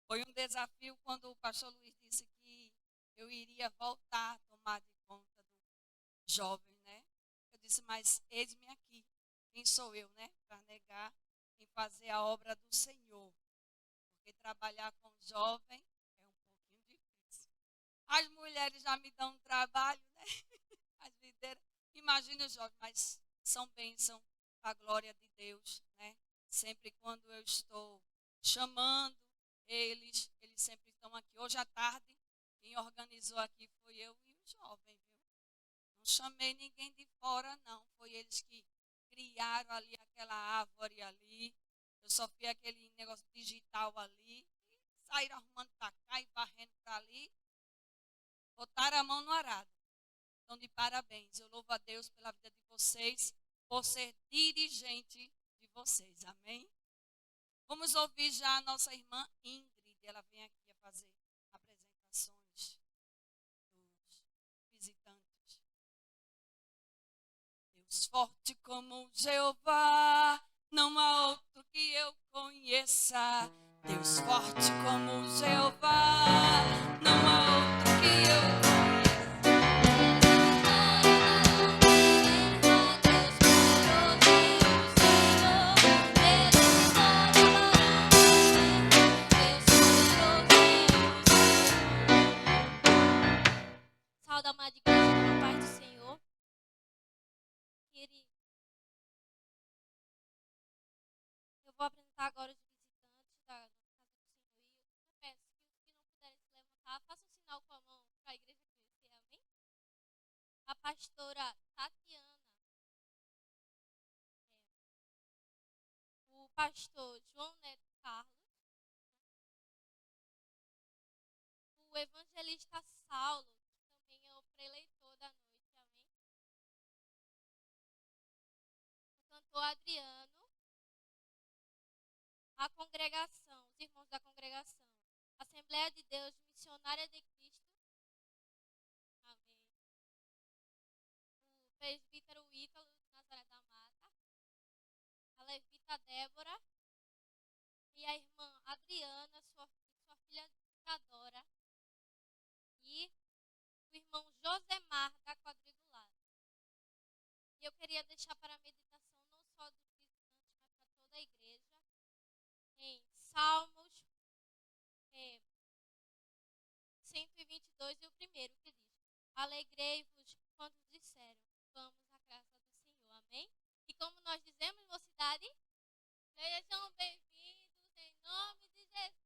Foi um desafio quando o pastor Luiz disse que eu iria voltar a tomar de conta do jovem, né? Eu disse, mas eis-me aqui. Quem sou eu, né? Para negar em fazer a obra do Senhor. Porque trabalhar com jovem é um pouquinho difícil. As mulheres já me dão trabalho, né? As videiras. Imagina os jovens, mas são bênção para a glória de Deus, né? Sempre quando eu estou chamando eles sempre estão aqui. Hoje à tarde, quem organizou aqui foi eu e o jovem, viu? Não chamei ninguém de fora, não. Foi eles que criaram ali aquela árvore ali. Eu só fiz aquele negócio digital ali. E saíram arrumando para cá e varrendo para ali. Botaram a mão no arado. Então, de parabéns. Eu louvo a Deus pela vida de vocês, por ser dirigente de vocês. Amém? Vamos ouvir já a nossa irmã Ingrid. Ela vem aqui a fazer apresentações dos visitantes. Deus forte como Jeová, não há outro que eu conheça. Deus forte como Jeová, não há outro que eu conheça. Saúde, amada igreja, com a paz do Senhor. Querido, eu vou apresentar agora os visitantes da Casa do Senhor. E eu peço que os que não puderem se levantar, façam um sinal com a mão para a igreja crescer, amém? A pastora Tatiana, o pastor João Neto Carlos, o evangelista Saulo, que também é o preleitor da noite, amém? O cantor Adriano, a congregação, os irmãos da congregação, Assembleia de Deus, Missionária de Cristo, amém? O presbítero Ítalo Nazaré da Mata, a levita Débora e a irmã Adriana, sua filha Isadora, e o irmão Josemar da Quadrangular. E eu queria deixar para a meditação não só dos visitantes, mas para toda a igreja, em Salmos 122 e o primeiro, que diz: alegrei-vos quando disseram, vamos à graça do Senhor, amém? E como nós dizemos, mocidade, sejam bem-vindos em nome de Jesus.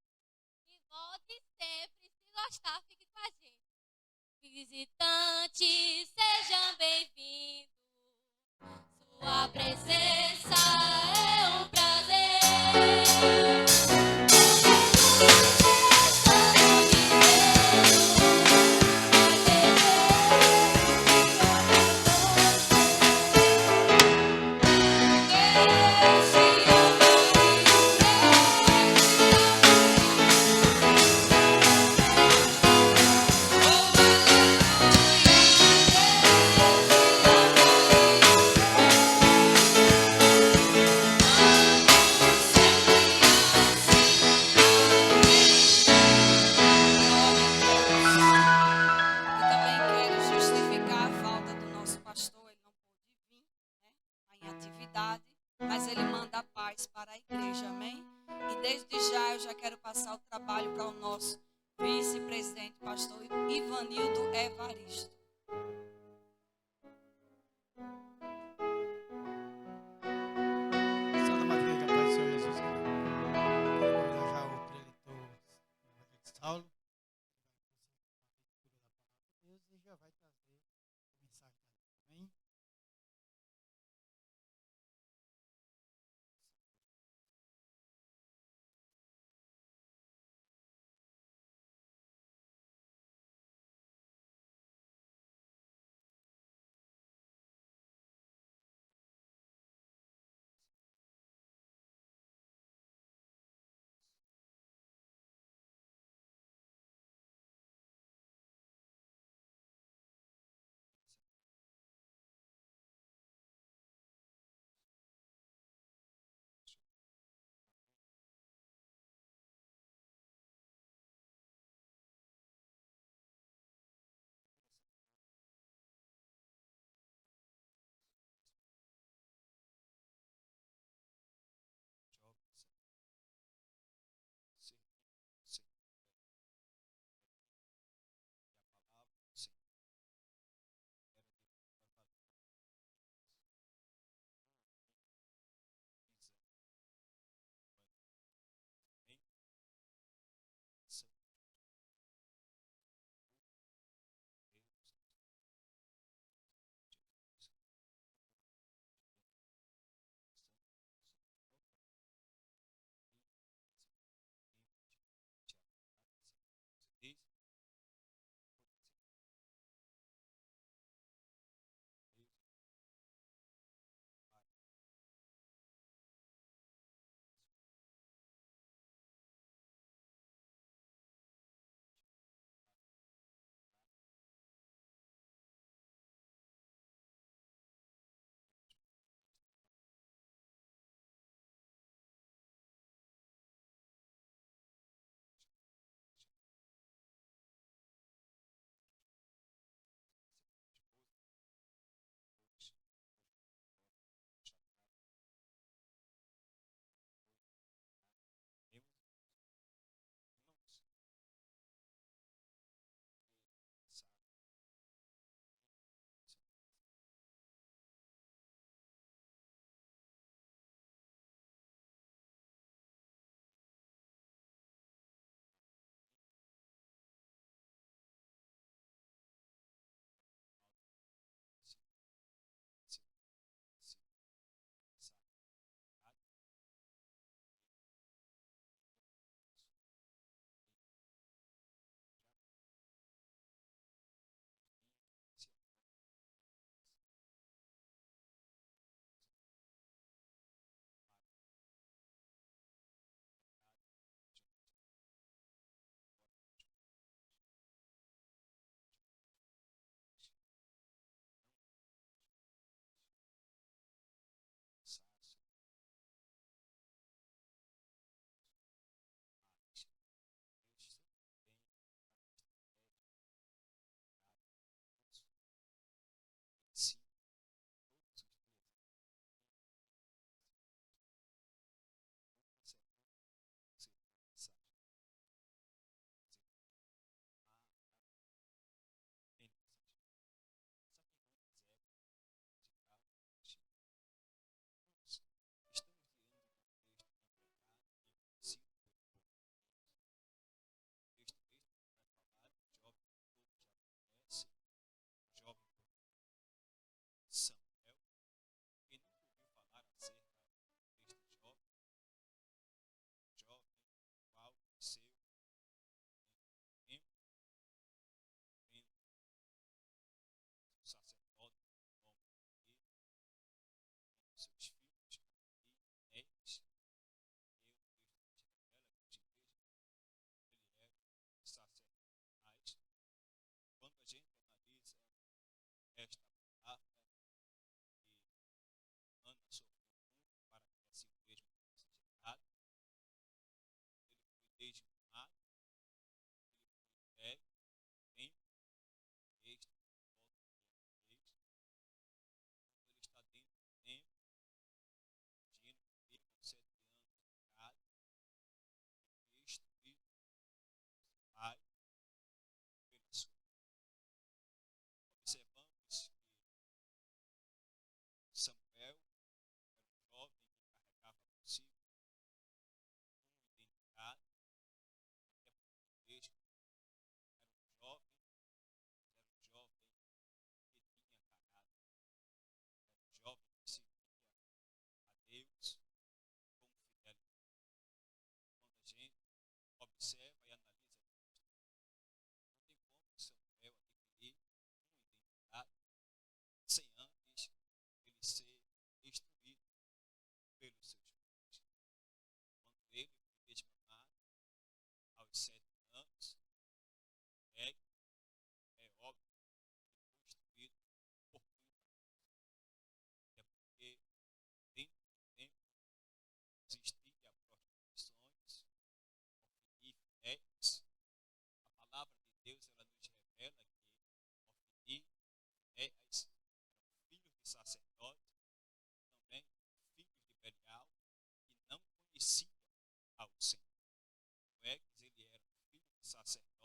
E volte sempre, se gostar, fique com a gente. Visitantes, sejam bem-vindos. Sua presença é um prazer. E também quero justificar a falta do nosso pastor. Ele não pôde vir, né? Está em atividade, mas ele manda a paz para a igreja, amém? E desde já eu já quero passar o trabalho para o nosso vice-presidente, pastor Ivanildo Evaristo. Saúde, amada igreja, a paz do Senhor Jesus. Quero convidar já o preletor Saulo. Deus e já vai trazer a mensagem da Deus. Amém?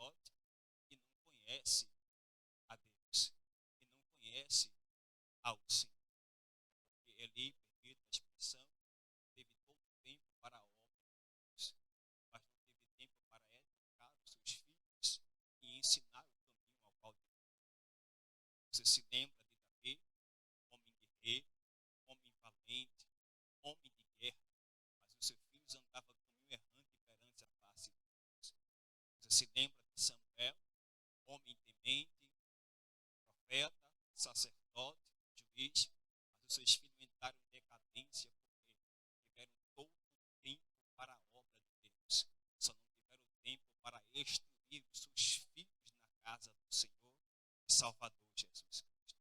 sacerdote que não conhece a Deus, que não conhece ao Senhor. Porque ele, permite a expressão, teve todo o tempo para a obra de Deus, mas não teve tempo para educar os seus filhos e ensinar o caminho ao qual Deus. Você se lembra de Davi, homem guerreiro, homem valente, homem de guerra, mas os seus filhos andavam caminho errante perante a face de Deus. Você se lembra de Samuel, homem temente, profeta, sacerdote, juiz, mas os seus filhos entraram em decadência porque tiveram todo o tempo para a obra de Deus, só não tiveram tempo para instruir os seus filhos na casa do Senhor e Salvador Jesus Cristo.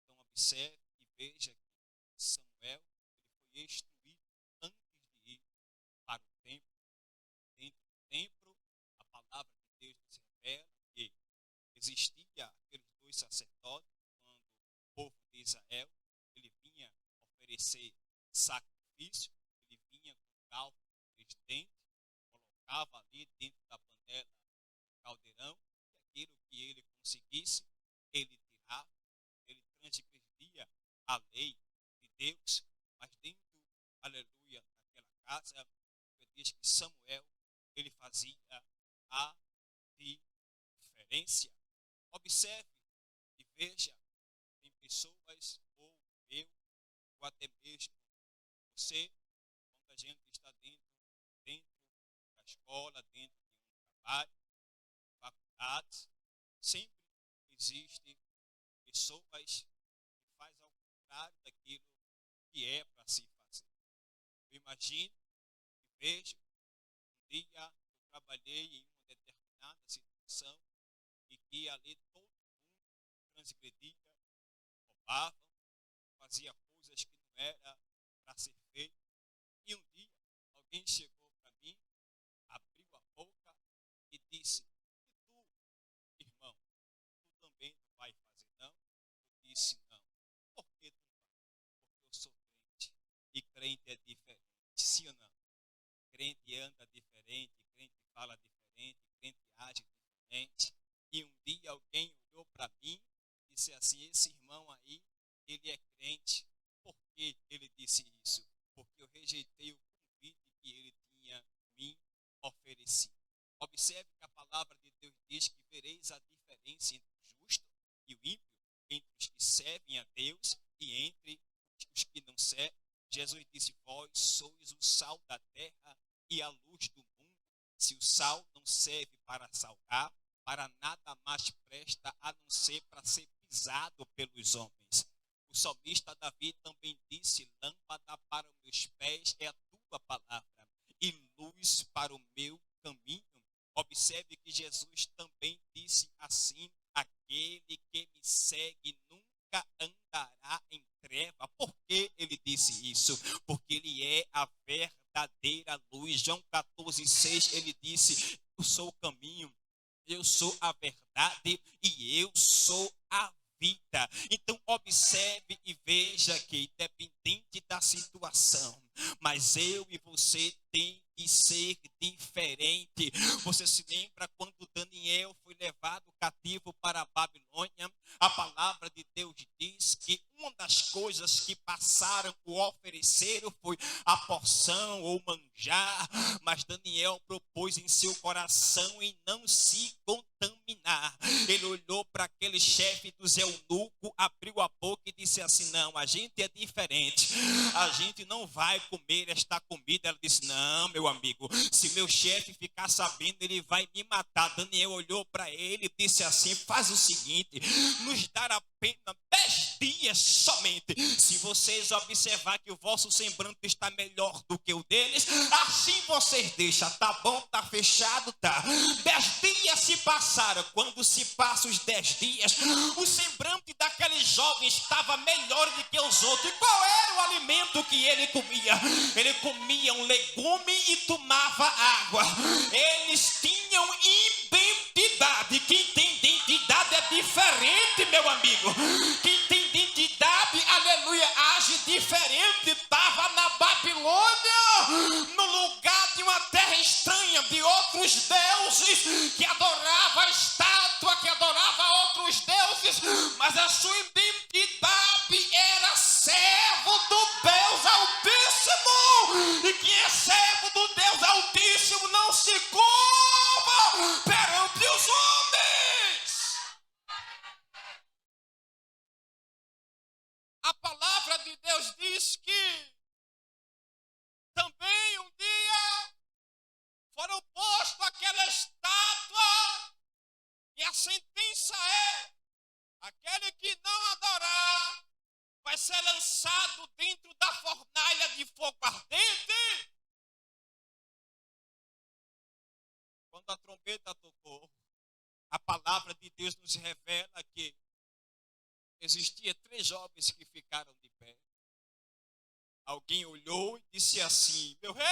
Então observe e veja que Samuel ele foi instruído antes de ir para o templo. Dentro do templo, a palavra de Deus nos revela que existia aqueles dois sacerdotes quando o povo de Israel ele vinha oferecer sacrifício, ele vinha com o caldo de dente, colocava ali dentro da panela o caldeirão e aquilo que ele conseguisse, ele tirava, ele transgredia a lei de Deus, mas dentro, aleluia, daquela casa, diz que Samuel, ele fazia a diferença. Observe e veja, tem pessoas, ou eu, ou até mesmo você, quando a gente está dentro da escola, dentro de um trabalho, faculdades, sempre existe pessoas que fazem ao contrário daquilo que é para se fazer. Eu imagino e vejo, um dia eu trabalhei em uma determinada situação e que ali todo mundo transgredia, roubava, fazia coisas que não era para ser feito. E um dia alguém chegou para mim, abriu a boca e disse: e tu, irmão, tu também não vai fazer não? Eu disse: não. Por que tu não vai? Porque eu sou crente. E crente é diferente, sim ou não? Crente anda diferente, crente fala diferente, crente age diferente. E um dia alguém olhou para mim e disse assim: esse irmão aí, ele é crente. Por que ele disse isso? Porque eu rejeitei o convite que ele tinha me oferecido. Observe que a palavra de Deus diz que vereis a diferença entre o justo e o ímpio, entre os que servem a Deus e entre os que não servem. Jesus disse: vós sois o sal da terra e a luz do mundo. Se o sal não serve para salgar, para nada mais presta a não ser para ser pisado pelos homens. O salmista Davi também disse: lâmpada para os meus pés é a tua palavra e luz para o meu caminho. Observe que Jesus também disse assim: aquele que me segue nunca andará em treva. Por que ele disse isso? Porque ele é a verdadeira luz. João 14,6, ele disse: eu sou o caminho, eu sou a verdade e eu sou a vida. Então observe e veja que independente da situação, mas eu e você tem que ser diferente. Você se lembra quando Daniel foi levado cativo para a Babilônia? A palavra de Deus diz que uma das coisas que passaram o ofereceram foi a porção ou manjar, mas Daniel propôs em seu coração em não se contaminar. Ele olhou para aquele chefe dos eunucos, abriu a boca e disse assim: não, a gente é diferente, a gente não vai comer esta comida. Ela disse: não, meu amigo, se meu chefe ficar sabendo, ele vai me matar. Daniel olhou para ele e disse assim: faz o seguinte, nos dará apenas 10 dias somente. Se vocês observar que o vosso semblante está melhor do que o deles, assim vocês deixam. Tá bom, tá fechado, tá. 10 dias se passaram. Quando se passam os 10 dias, o semblante daquele jovem estava melhor do que os outros. E qual era o alimento que ele comia? Ele comia um legume e tomava água. Eles tinham identidade. Quem tem identidade é diferente, meu amigo. Quem tem identidade, aleluia, age diferente. Estava na Babilônia, no lugar de uma terra estranha, de outros deuses que adoravam as ser lançado dentro da fornalha de fogo ardente. Quando a trombeta tocou, a palavra de Deus nos revela que existia 3 jovens que ficaram de pé. Alguém olhou e disse assim: meu rei,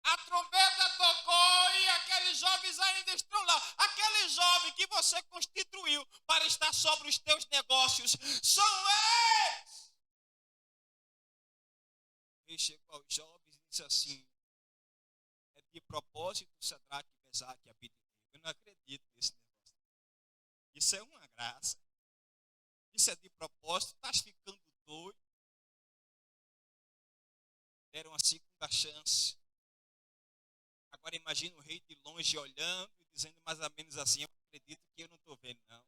a trombeta tocou e aqueles jovens ainda estão lá. Aquele jovem que você constituiu para estar sobre os teus negócios são eles. Ele chegou aos jovens e disse assim: é de propósito, Sadraque, Mesaque e Abednego. Eu não acredito nesse negócio. Isso é uma graça. Isso é de propósito. Estás ficando doido. Deram a segunda chance. Agora imagina o rei de longe olhando e dizendo mais ou menos assim: eu acredito que eu não estou vendo, não.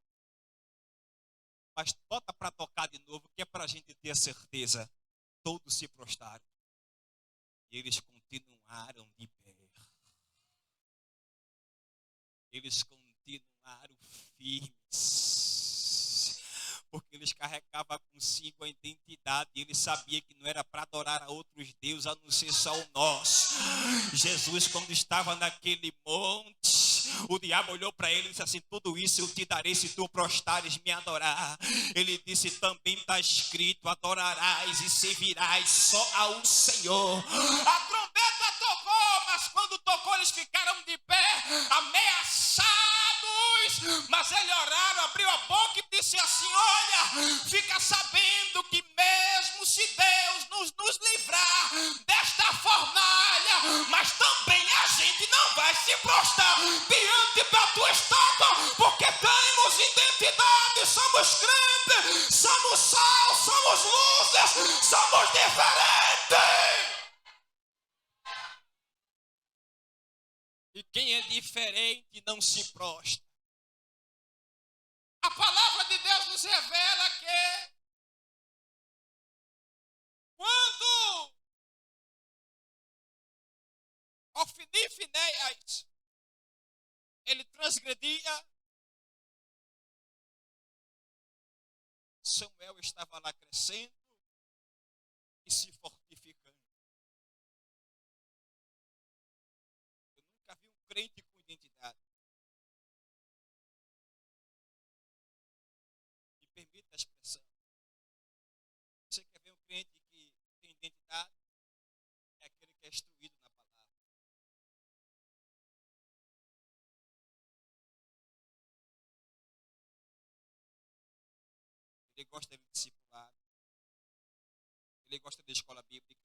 Mas bota para tocar de novo, que é para a gente ter a certeza. Todos se prostraram. E eles continuaram de pé. Eles continuaram firmes. Porque eles carregavam consigo a identidade. Eles sabiam que não era para adorar a outros deuses, a não ser só o nosso. Jesus, quando estava naquele monte, o diabo olhou para ele e disse assim: tudo isso eu te darei se tu prostrares me adorar. Ele disse: também está escrito: adorarás e servirás só ao Senhor. A trombeta tocou, mas quando tocou eles ficaram de pé, ameaçados. Mas ele oraram, abriu a boca e disse assim: olha, fica sabendo que mesmo se Deus nos livrar desta fornalha, mas também a gente não vai se prostrar diante da tua estátua, porque temos identidade, somos crentes, somos sal, somos luzes, somos diferentes. E quem é diferente não se prostra. A palavra de Deus nos revela que quando Ofni e Finéias ele transgredia, Samuel estava lá crescendo e se fortificando. Eu nunca vi um crente com identidade. Me permita a expressão. Você quer ver um crente que tem identidade? É aquele que é instruído na palavra. Ele gosta de discipulado. Ele gosta de escola bíblica.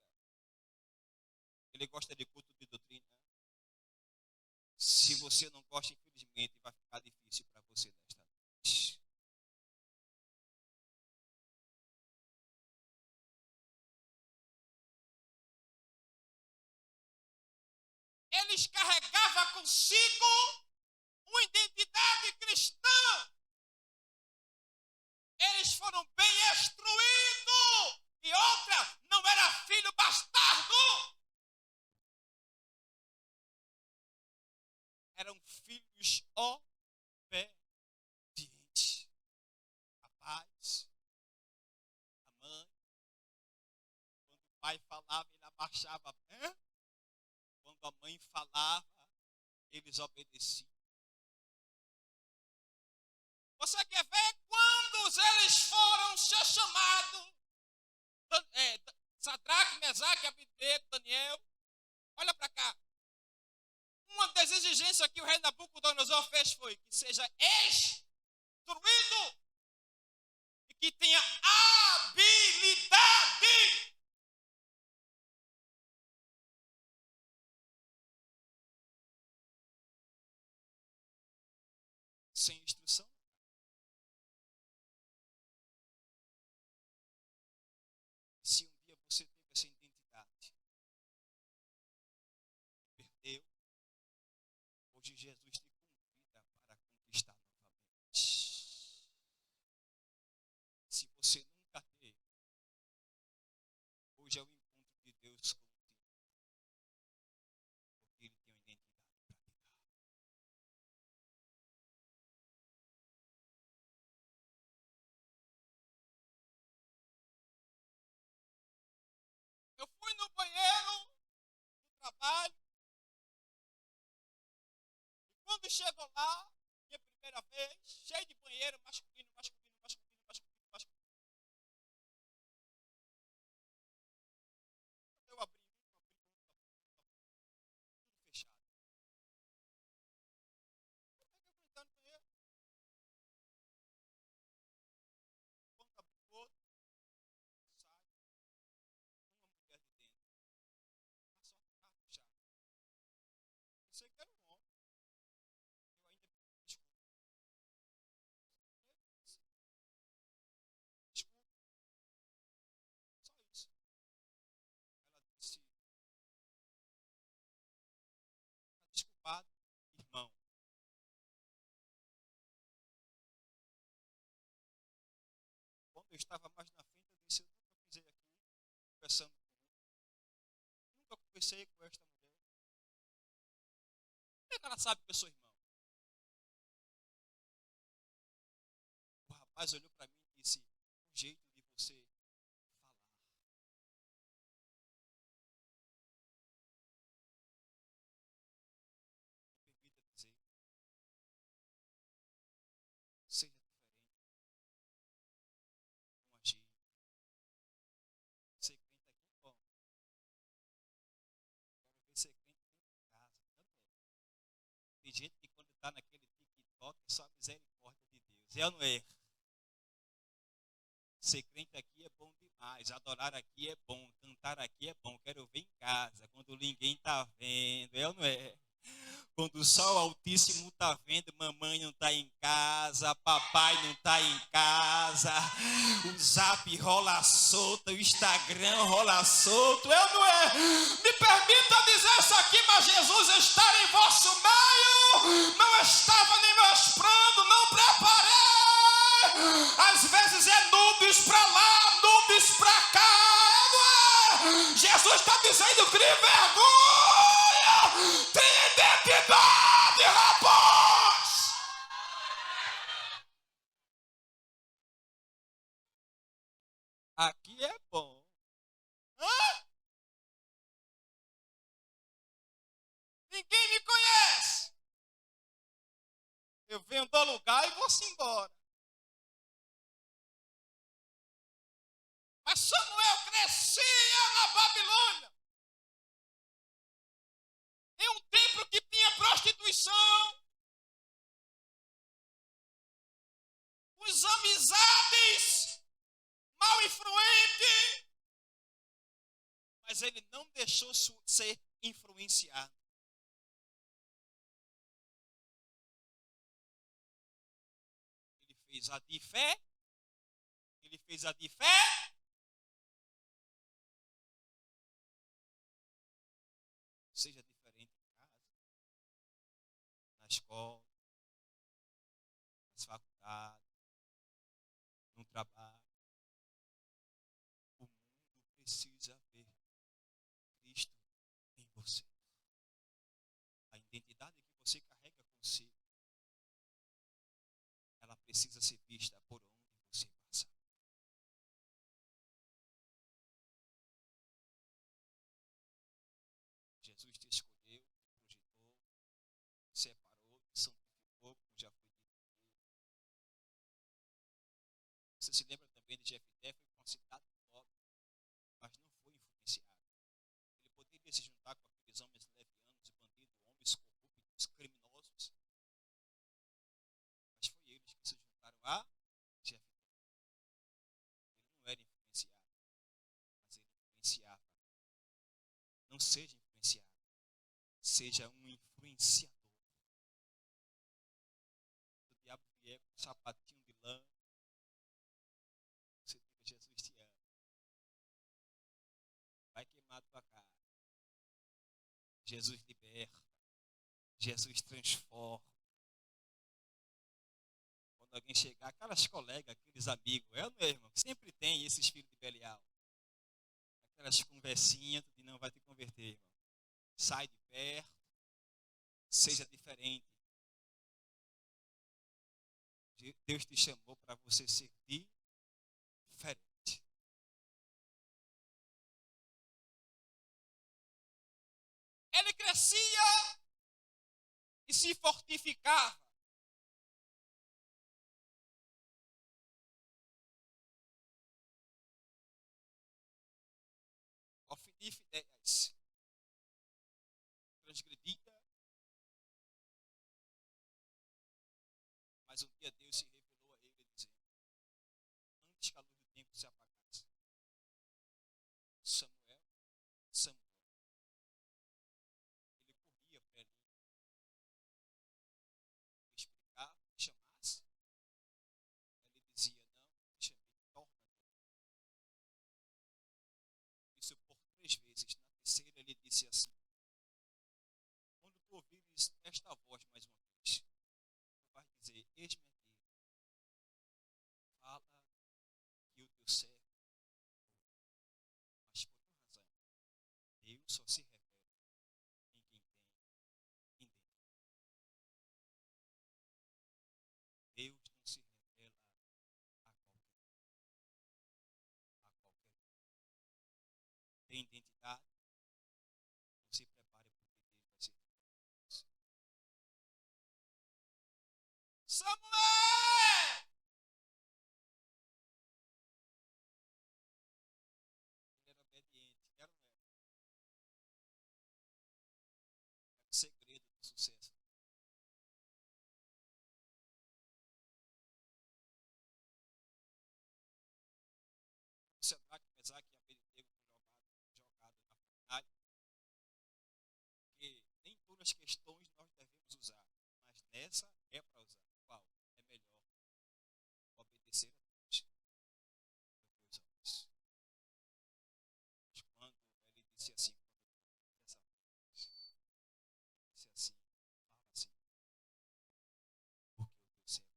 Ele gosta de culto de doutrina. Se você não gosta, infelizmente, vai ficar difícil para você nesta noite. Eles carregavam consigo uma identidade cristã. Eles foram bem instruídos. E outra, não era filho bastardo. Eram filhos obedientes. Rapaz, a mãe, quando o pai falava, ele abaixava. Quando a mãe falava, eles obedeciam. Você quer ver quando eles foram ser chamados? Sadraque, Mesaque, Abednego, Daniel. Olha para cá. Uma das exigências que o rei Nabucodonosor fez foi que seja instruído e que tenha habilidade. Sem instrução. Se um dia você teve essa identidade e perdeu, hoje Jesus te convida para conquistar novamente. Se você nunca teve, hoje é o encontro de Deus contigo. Porque Ele tem uma identidade para te dar. no banheiro do trabalho. E quando chegou lá, minha primeira vez, cheio de banheiro, masculino. Eu abri, tudo fechado. Como é que eu vou entrar no banheiro? Quando abri o outro, sai uma mulher de dentro. Passou um carro já. Pensei que era um homem. Eu ainda pedi desculpa. Desculpa. Só isso. Ela disse, está desculpado, irmão. Quando eu estava mais na frente, eu disse, eu nunca pisei aqui, conversando comigo. Nunca conversei com esta mulher. Como é que ela sabe que eu sou irmão? O rapaz olhou para mim e disse, o jeito de você falar. Me permita dizer, seja diferente com agir. Ser crente aqui, bom. Quero ver ser crente dentro de casa. Tem gente que quando está naquele TikTok é só misericórdia de Deus. É ou não é? Ser crente aqui é bom demais. Adorar aqui é bom. Cantar aqui é bom. Quero ver em casa. Quando ninguém está vendo. É ou não é? Quando só o Altíssimo está vendo, mamãe não está em casa, papai não está em casa, o Zap rola solto, o Instagram rola solto, eu não é? Me permita dizer isso aqui, mas Jesus está em vosso meio, não estava nem mostrando, não preparei. Às vezes é nubes para lá, nubes para cá, não é? Jesus está dizendo, crie vergonha. Tem identidade, rapaz! Aqui é bom. Hã? Ninguém me conhece. Eu venho do lugar e vou-se embora. Mas Samuel crescia na Babilônia. Em um templo que tinha prostituição, os amizades mal influentes, mas ele não deixou ser influenciado. Ele fez a de fé, seja diferente em casa, na escola, nas faculdades, no trabalho. O mundo precisa ver Cristo em você. A identidade que você carrega consigo, ela precisa ser vista por onde você passa. Jesus te escolheu, te projetou, te separou, te santificou, como já foi dito aqui. Você se lembra também de Jefté, foi para uma cidade pobre, mas não foi influenciado. Ele poderia se juntar com aqueles homens levianos e bandidos, homens corruptos, criminosos, mas foi eles que se juntaram a Jefté. Ele não era influenciado, mas ele influenciava. Não seja influenciado, seja um influenciador. Se o diabo vier com um sapatinho de lã, você diga, Jesus te ama. Vai queimar a tua cara. Jesus liberta. Jesus transforma. Quando alguém chegar, aquelas colegas, aqueles amigos, é o meu irmão, sempre tem esses filhos de Belial. Aquelas conversinhas, tu não vai te converter, irmão. Sai de perto, seja diferente. Deus te chamou para você ser diferente. ele crescia e se fortificava. Ofendia Finéias, transgredia, mas um dia Deus se revelou a ele dizendo, antes que a luz do tempo se apagasse, Samuel, Samuel. Ele corria para ele, explicava, chamasse. Ele dizia, não, deixa eu ver, torna-te. Isso por 3 vezes. Na terceira ele disse assim, quando tu ouvires esta voz mais uma vez, tu vais dizer, eis-me aqui, fala que o teu servo, mas por uma razão, Deus só se revela em quem tem identidade. Deus não se revela a qualquer um. Tem identidade? Não se prepare porque Deus vai ser Deus. Samuel! Ele era obediente, era ou não era? Era o segredo do sucesso. Sadraque, Mesaque e Abednego foram jogados na fornalha, porque nem todas as questões nós devemos usar, mas nessa é para usar. Qual? É melhor obedecer a Deus do que os homens. Mas quando ele disse assim, dessa vez, ele disse assim, fala assim, porque o teu servo,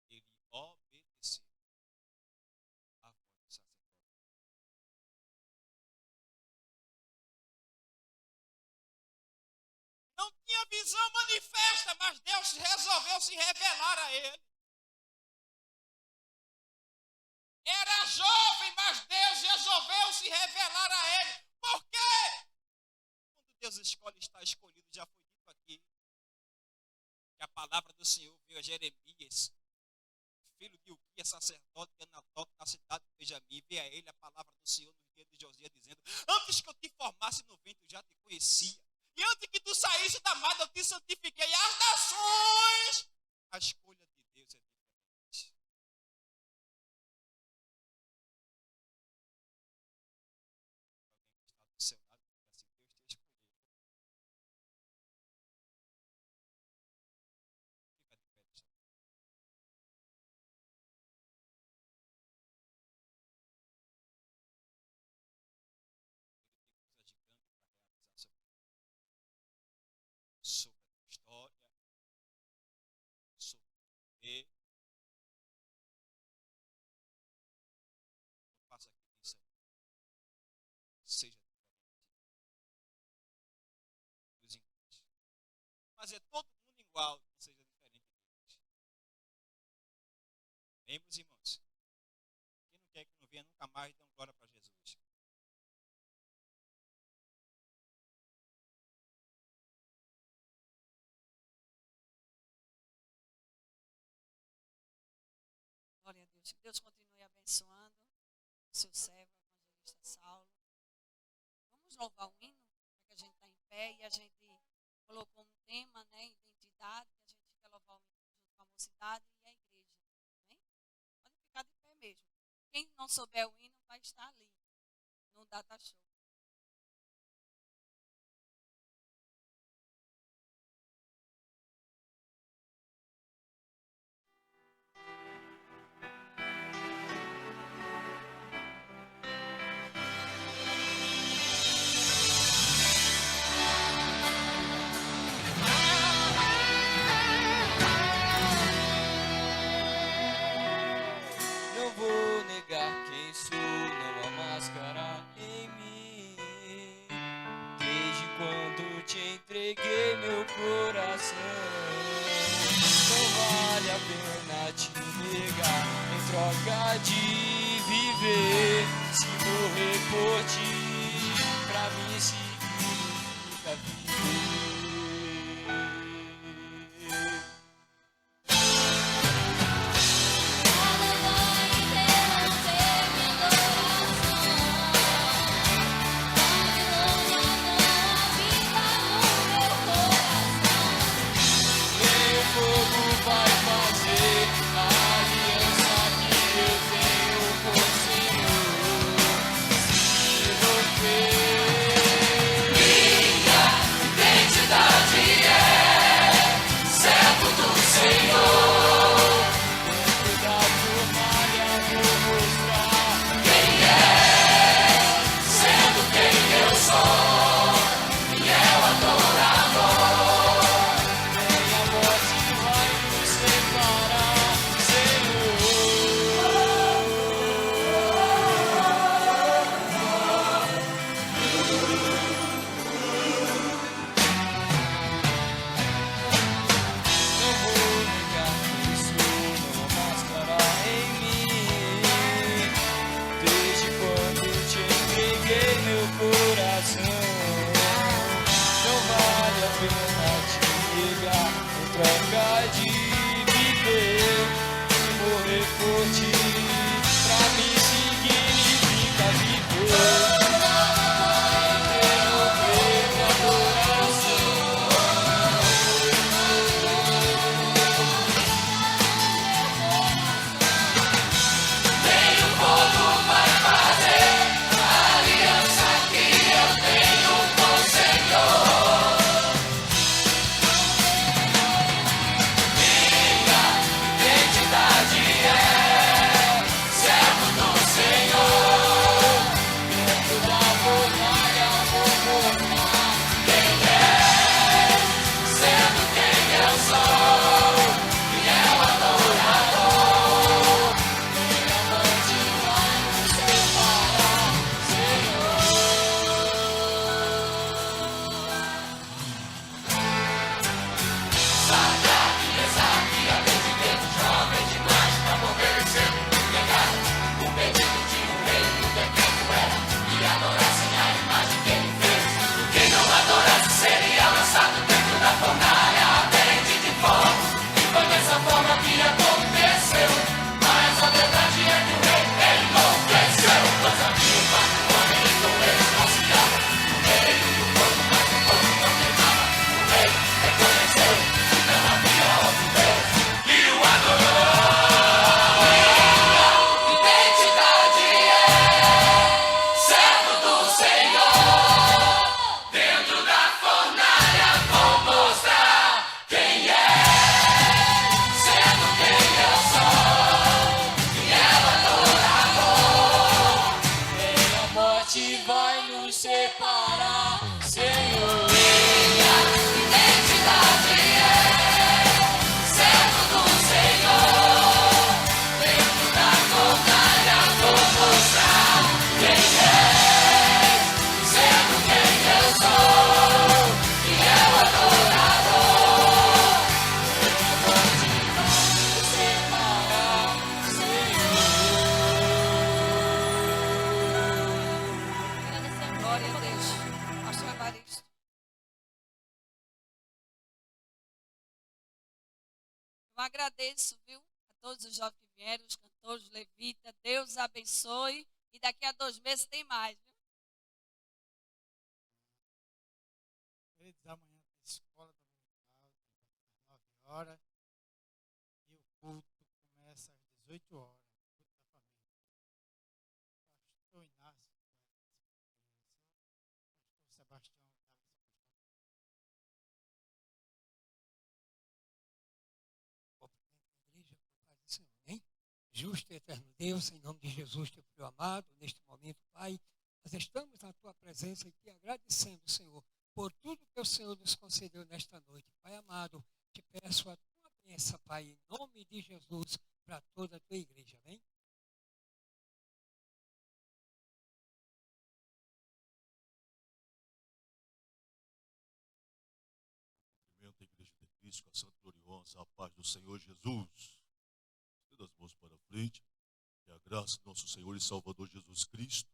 ele obedeceu a voz do sacerdote. Não tinha visão manifesta, mas Deus resolveu se revelar a ele. Era jovem, mas Deus resolveu se revelar a ele. Por quê? Quando Deus escolhe, está escolhido. Já foi dito aqui que a palavra do Senhor veio a Jeremias, filho de Uquias, sacerdote de Anatote, na cidade de Benjamim. Veio a ele a palavra do Senhor nos dias de Josias, dizendo, antes que eu te formasse no ventre, eu já te conhecia. E antes que tu saísse da mata, eu te santifiquei. E as nações, a escolha de Deus é diferente. Alguém que está do seu lado, assim, Deus te escolheu. Fica de pé, deixa eu ver. Ele tem coisa gigante para realizar sobre a tua história, sobre você. Não faça aqui isso aí. Seja diferente. Nos encontre. Mas é todo mundo igual, não seja diferente deles. Bem, meus irmãos? Quem não quer que não venha nunca mais, dê glória para Jesus. Glória a Deus. Que Deus continue abençoando o seu servo, evangelista Saulo. Vamos louvar o hino, já que a gente está em pé e a gente colocou um tema, né, identidade, que a gente quer louvar o hino junto com a mocidade e a igreja. Amém? Pode ficar de pé mesmo. Quem não souber o hino vai estar ali, no Data Show. Não vou negar quem sou, não há máscara em mim. Desde quando te entreguei meu coração, não vale a pena te negar. Em troca de viver, se morrer por ti, pra mim em meu coração. Não vale a pena te negar em troca de viver e morrer por ti. Pra mim significa viver. Vai nos separar, Senhor. Minha identidade é servo do Senhor. Dentro da fornalha vou mostrar quem é, sendo quem eu sou, e é o adorador. Minha morte vai nos separar, Glória a Deus. Pastor Evaristo. Eu agradeço, viu, a todos os jovens que vieram, os cantores, os levitas. Deus abençoe. E daqui a 2 meses tem mais, viu? Queridos, amanhã tem escola dominical, às 9 horas. E o culto começa às 18 horas. Culto da família. Pastor Inácio, Pastor Sebastião, igreja, Pai do Senhor, hein? Justo e eterno Deus, em nome de Jesus, teu filho amado, neste momento, Pai, nós estamos na tua presença e te agradecendo, Senhor, por tudo que o Senhor nos concedeu nesta noite. Pai amado, te peço a tua bênção, Pai, em nome de Jesus, para toda a tua igreja, amém? Cumprimento a Igreja de Cristo, a Santa Gloriosa, a paz do Senhor Jesus. Estenda as mãos para frente, que a graça do nosso Senhor e Salvador Jesus Cristo,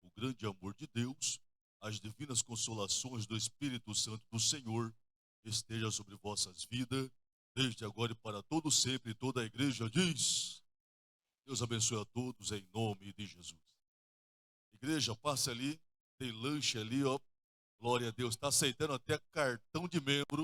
o grande amor de Deus, as divinas consolações do Espírito Santo do Senhor, esteja sobre vossas vidas, desde agora e para todo sempre. E toda a igreja diz: Deus abençoe a todos em nome de Jesus. Igreja, passe ali, tem lanche ali, ó. Glória a Deus, está aceitando até cartão de membro.